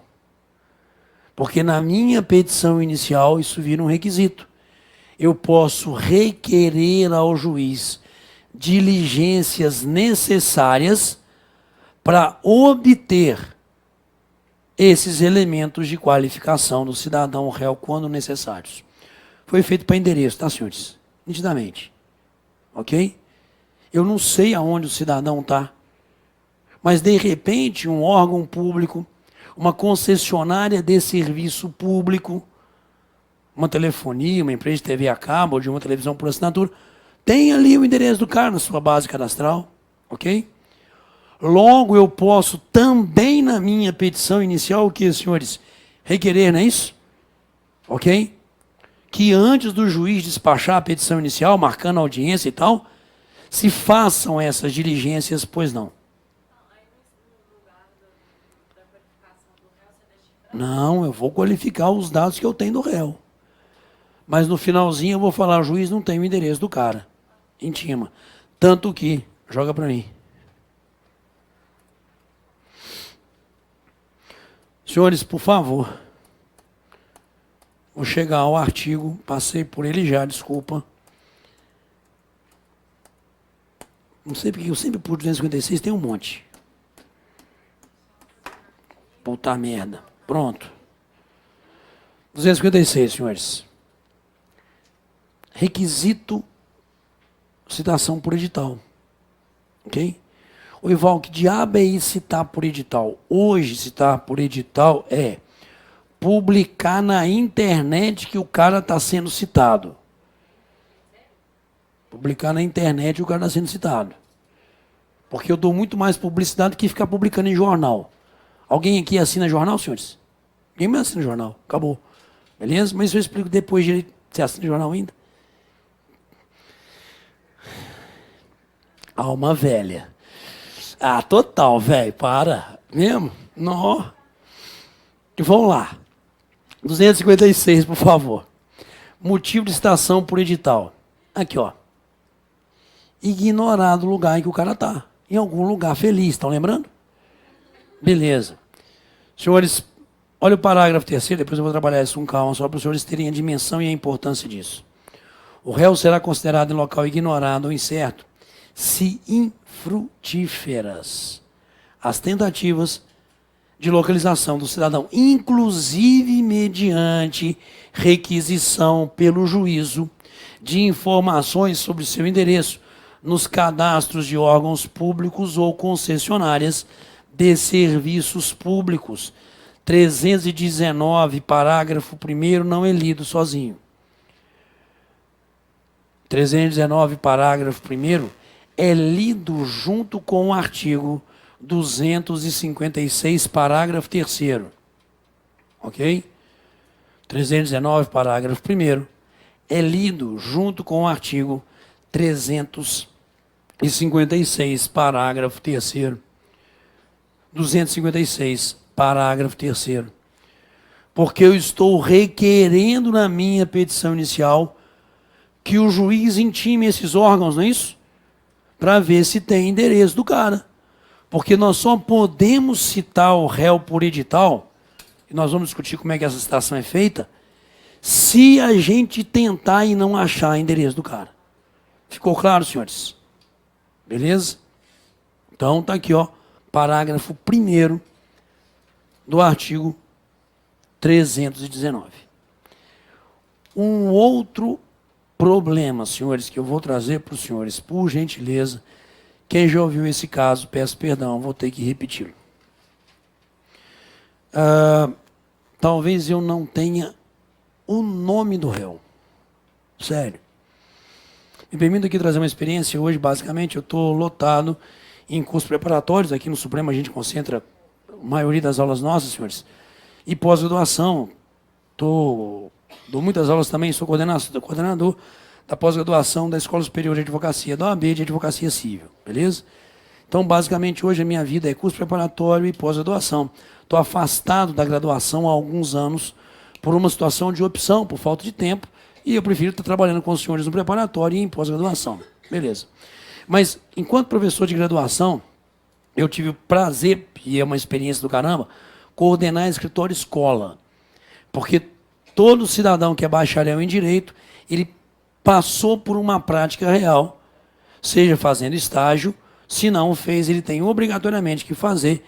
Porque na minha petição inicial isso vira um requisito. Eu posso requerer ao juiz diligências necessárias para obter esses elementos de qualificação do cidadão réu quando necessários. Foi feito para endereço, tá, senhores? Nitidamente. Ok? Eu não sei aonde o cidadão está, mas de repente um órgão público, uma concessionária de serviço público, uma telefonia, uma empresa de TV a cabo ou de uma televisão por assinatura, tem ali o endereço do cara na sua base cadastral, ok? Logo eu posso também na minha petição inicial, o que, senhores? Requerer, não é isso? Ok? Que antes do juiz despachar a petição inicial, marcando a audiência e tal, se façam essas diligências, pois não. Não, eu vou qualificar os dados que eu tenho do réu. Mas no finalzinho eu vou falar, o juiz não tem o endereço do cara. Intima. Tanto que, joga para mim. Senhores, por favor. Vou chegar ao artigo, passei por ele já, desculpa. Não sei porque eu sempre por 256 tem um monte. Puta merda. Pronto. 256, senhores. Requisito citação por edital. Ok? O Ival, que diabo é isso citar por edital? Hoje, citar por edital é publicar na internet que o cara está sendo citado. Publicar na internet que o cara está sendo citado. Porque eu dou muito mais publicidade do que ficar publicando em jornal. Alguém aqui assina jornal, senhores? Ninguém mais assina jornal. Acabou. Beleza? Mas eu explico depois direito. Você assina jornal ainda? Alma velha. Ah, total, velho, para. Mesmo? Não. Vamos lá. 256, por favor. Motivo de citação por edital. Aqui, ó. Ignorar do lugar em que o cara tá. Em algum lugar feliz, estão lembrando? Beleza. Senhores, olha o parágrafo terceiro, depois eu vou trabalhar isso com calma, só para os senhores terem a dimensão e a importância disso. O réu será considerado em local ignorado ou incerto se infrutíferas as tentativas de localização do cidadão, inclusive mediante requisição pelo juízo de informações sobre seu endereço nos cadastros de órgãos públicos ou concessionárias de serviços públicos. 319, parágrafo 1º, não é lido sozinho. 319, parágrafo 1º, é lido junto com o artigo 256, parágrafo 3º. Ok? 319, parágrafo 1º, é lido junto com o artigo 356, parágrafo 3º. 256, parágrafo 3º. Porque eu estou requerendo na minha petição inicial que o juiz intime esses órgãos, não é isso? Para ver se tem endereço do cara. Porque nós só podemos citar o réu por edital, e nós vamos discutir como é que essa citação é feita, se a gente tentar e não achar endereço do cara. Ficou claro, senhores? Beleza? Então, tá aqui, ó, parágrafo 1º do artigo 319. Um outro problema, senhores, que eu vou trazer para os senhores, por gentileza. Quem já ouviu esse caso, peço perdão, vou ter que repeti-lo. Talvez eu não tenha o nome do réu. Sério. Me permito aqui trazer uma experiência. Hoje, basicamente, eu estou lotado em cursos preparatórios. Aqui no Supremo a gente concentra a maioria das aulas nossas, senhores. E pós-graduação. Dou muitas aulas também, sou coordenador da pós-graduação da Escola Superior de Advocacia, da OAB de Advocacia Civil, beleza? Então, basicamente, hoje a minha vida é curso preparatório e pós-graduação. Estou afastado da graduação há alguns anos por uma situação de opção, por falta de tempo, e eu prefiro estar trabalhando com os senhores no preparatório e em pós-graduação, beleza? Mas, enquanto professor de graduação, eu tive o prazer, e é uma experiência do caramba, coordenar escritório escola. Porque todo cidadão que é bacharel em direito, ele passou por uma prática real, seja fazendo estágio, se não fez, ele tem obrigatoriamente que fazer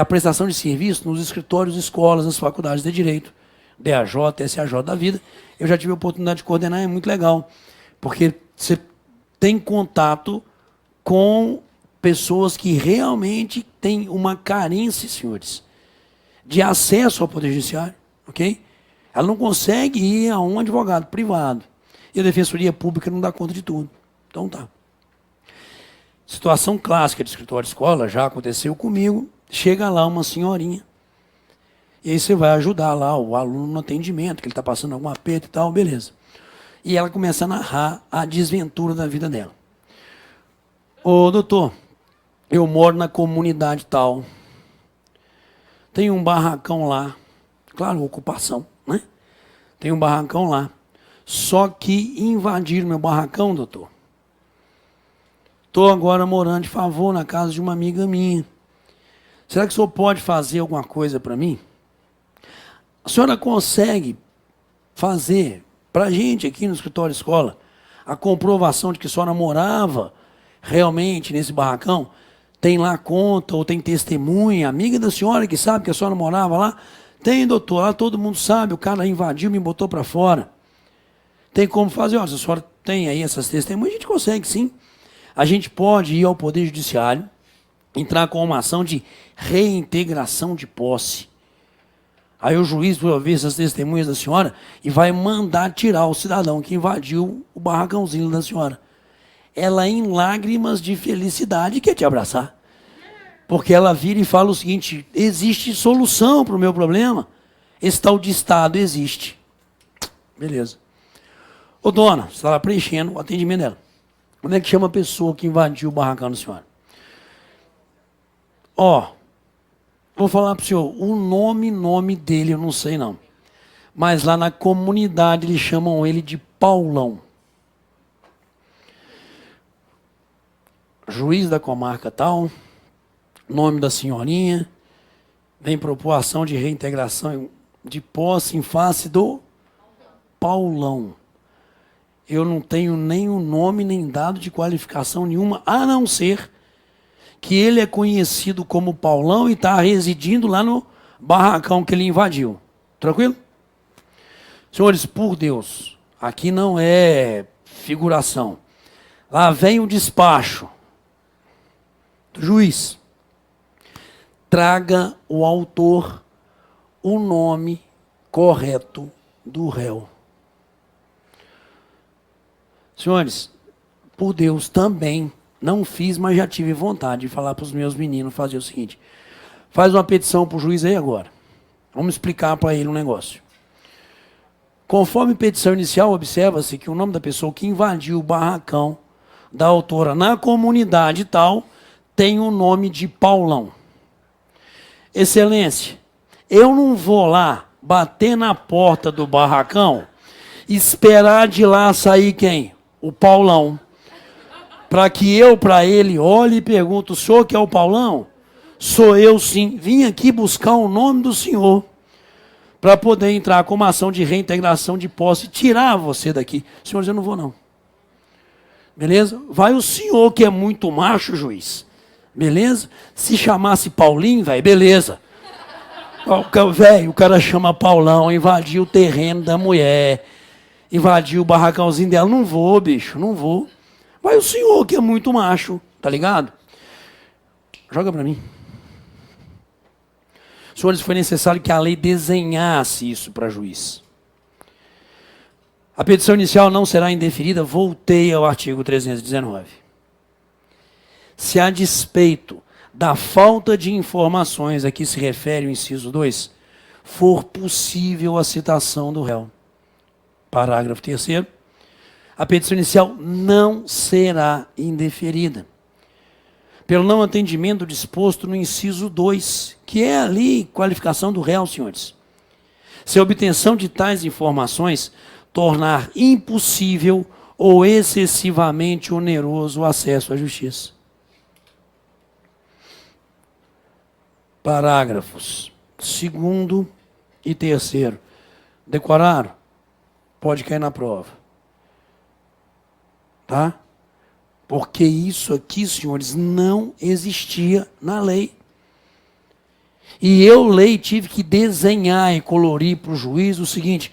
a prestação de serviço nos escritórios, escolas, nas faculdades de direito, DAJ, SAJ da vida. Eu já tive a oportunidade de coordenar, é muito legal, porque você tem contato com pessoas que realmente têm uma carência, senhores, de acesso ao Poder Judiciário, ok? Ela não consegue ir a um advogado privado. E a Defensoria Pública não dá conta de tudo. Então tá. Situação clássica de escritório-escola, já aconteceu comigo. Chega lá uma senhorinha. E aí você vai ajudar lá o aluno no atendimento, que ele está passando algum aperto e tal, beleza. E ela começa a narrar a desventura da vida dela. Ô, doutor, eu moro na comunidade tal. Tem um barracão lá. Claro, ocupação, né? Tem um barracão lá. Só que invadiram meu barracão, doutor. Estou agora morando de favor na casa de uma amiga minha. Será que o senhor pode fazer alguma coisa para mim? A senhora consegue fazer para a gente aqui no escritório escola a comprovação de que a senhora morava realmente nesse barracão? Tem lá conta ou tem testemunha, amiga da senhora que sabe que a senhora morava lá? Tem, doutor, lá todo mundo sabe, o cara invadiu, me botou para fora. Tem como fazer, ó, se a senhora tem aí essas testemunhas, a gente consegue sim. A gente pode ir ao Poder Judiciário, entrar com uma ação de reintegração de posse. Aí o juiz vai ouvir essas testemunhas da senhora e vai mandar tirar o cidadão que invadiu o barracãozinho da senhora. Ela, em lágrimas de felicidade, quer te abraçar. Porque ela vira e fala o seguinte: existe solução para o meu problema. Esse tal de Estado existe. Beleza. Ô dona, você está lá preenchendo o atendimento dela. Como é que chama a pessoa que invadiu o barracão da senhora? Ó, vou falar para o senhor, o nome dele eu não sei não. Mas lá na comunidade eles chamam ele de Paulão. Juiz da comarca tal, nome da senhorinha, vem propor ação de reintegração de posse em face do Paulão. Eu não tenho nem o nome, nem dado de qualificação nenhuma, a não ser que ele é conhecido como Paulão e está residindo lá no barracão que ele invadiu. Tranquilo? Senhores, por Deus, aqui não é figuração. Lá vem o despacho do juiz. Traga o autor, o nome correto do réu. Senhores, por Deus, também não fiz, mas já tive vontade de falar para os meus meninos fazer o seguinte. Faz uma petição para o juiz aí agora. Vamos explicar para ele um negócio. Conforme petição inicial, observa-se que o nome da pessoa que invadiu o barracão da autora na comunidade tal tem o nome de Paulão. Excelência, eu não vou lá bater na porta do barracão, esperar de lá sair quem? O Paulão. Para que eu, para ele, olhe e pergunte, o senhor que é o Paulão? Sou eu sim, vim aqui buscar o nome do senhor, para poder entrar com uma ação de reintegração de posse e tirar você daqui. Senhores, eu não vou não. Beleza? Vai o senhor que é muito macho, juiz. Beleza? Se chamasse Paulinho, velho, beleza. Velho, o cara chama Paulão, invadiu o terreno da mulher, invadiu o barracãozinho dela. Não vou, bicho, não vou. Vai o senhor que é muito macho, tá ligado? Joga para mim. Senhores, foi necessário que a lei desenhasse isso para juiz. A petição inicial não será indeferida, voltei ao artigo 319. Se a despeito da falta de informações a que se refere o inciso 2, for possível a citação do réu. Parágrafo 3º. A petição inicial não será indeferida, pelo não atendimento disposto no inciso 2, que é ali qualificação do réu, senhores. Se a obtenção de tais informações tornar impossível ou excessivamente oneroso o acesso à justiça. Parágrafos 2º e 3º. Decoraram? Pode cair na prova. Tá? Porque isso aqui, senhores, não existia na lei. E eu, lei, tive que desenhar e colorir para o juiz o seguinte.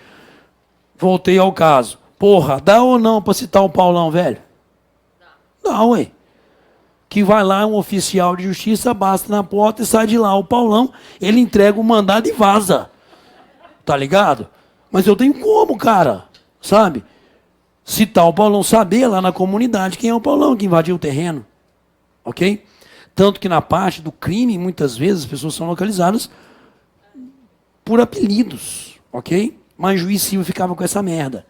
Voltei ao caso. Porra, dá ou não para citar o Paulão, velho? Dá, ué. Que vai lá um oficial de justiça, basta na porta e sai de lá o Paulão, ele entrega o mandado e vaza. Tá ligado? Mas eu tenho como, cara, sabe? Citar o Paulão, saber lá na comunidade quem é o Paulão que invadiu o terreno. Ok? Tanto que na parte do crime, muitas vezes, as pessoas são localizadas por apelidos. Ok? Mas o juiz civil ficava com essa merda.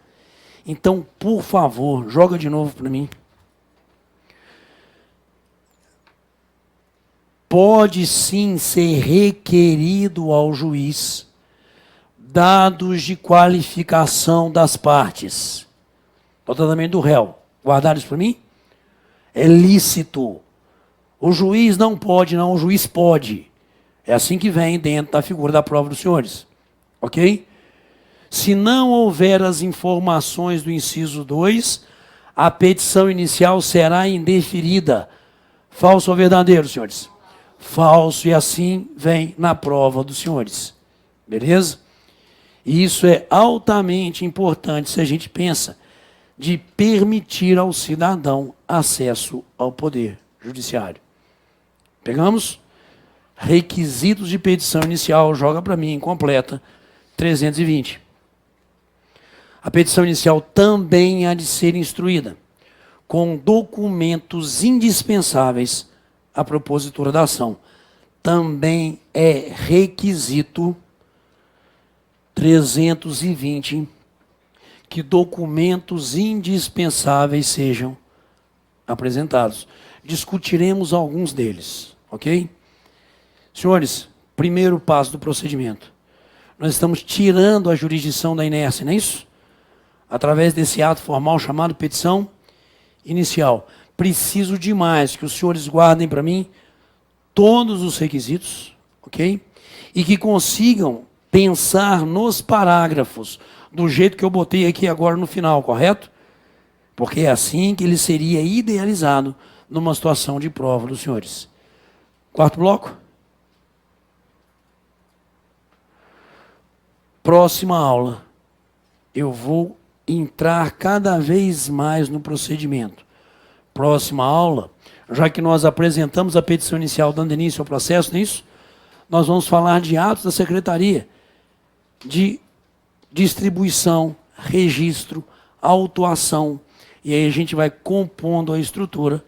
Então, por favor, joga de novo para mim. Pode sim ser requerido ao juiz dados de qualificação das partes. O tratamento do réu. Guardaram isso para mim? É lícito. O juiz não pode, não. O juiz pode. É assim que vem dentro da figura da prova dos senhores. Ok? Se não houver as informações do inciso 2, a petição inicial será indeferida. Falso ou verdadeiro, senhores? Falso, e assim vem na prova dos senhores. Beleza? E isso é altamente importante se a gente pensa de permitir ao cidadão acesso ao poder judiciário. Pegamos? Requisitos de petição inicial, joga para mim, incompleta, 320. A petição inicial também há de ser instruída com documentos indispensáveis à propositura da ação. Também é requisito 320 que documentos indispensáveis sejam apresentados. Discutiremos alguns deles, ok? Senhores, primeiro passo do procedimento. Nós estamos tirando a jurisdição da inércia, não é isso? Através desse ato formal chamado petição inicial. Preciso demais que os senhores guardem para mim todos os requisitos, ok? E que consigam pensar nos parágrafos do jeito que eu botei aqui agora no final, correto? Porque é assim que ele seria idealizado numa situação de prova dos senhores. Quarto bloco. Próxima aula, eu vou entrar cada vez mais no procedimento. Próxima aula, já que nós apresentamos a petição inicial dando início ao processo, não é isso? Nós vamos falar de atos da secretaria, de distribuição, registro, autuação, e aí a gente vai compondo a estrutura.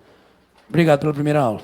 Obrigado pela primeira aula.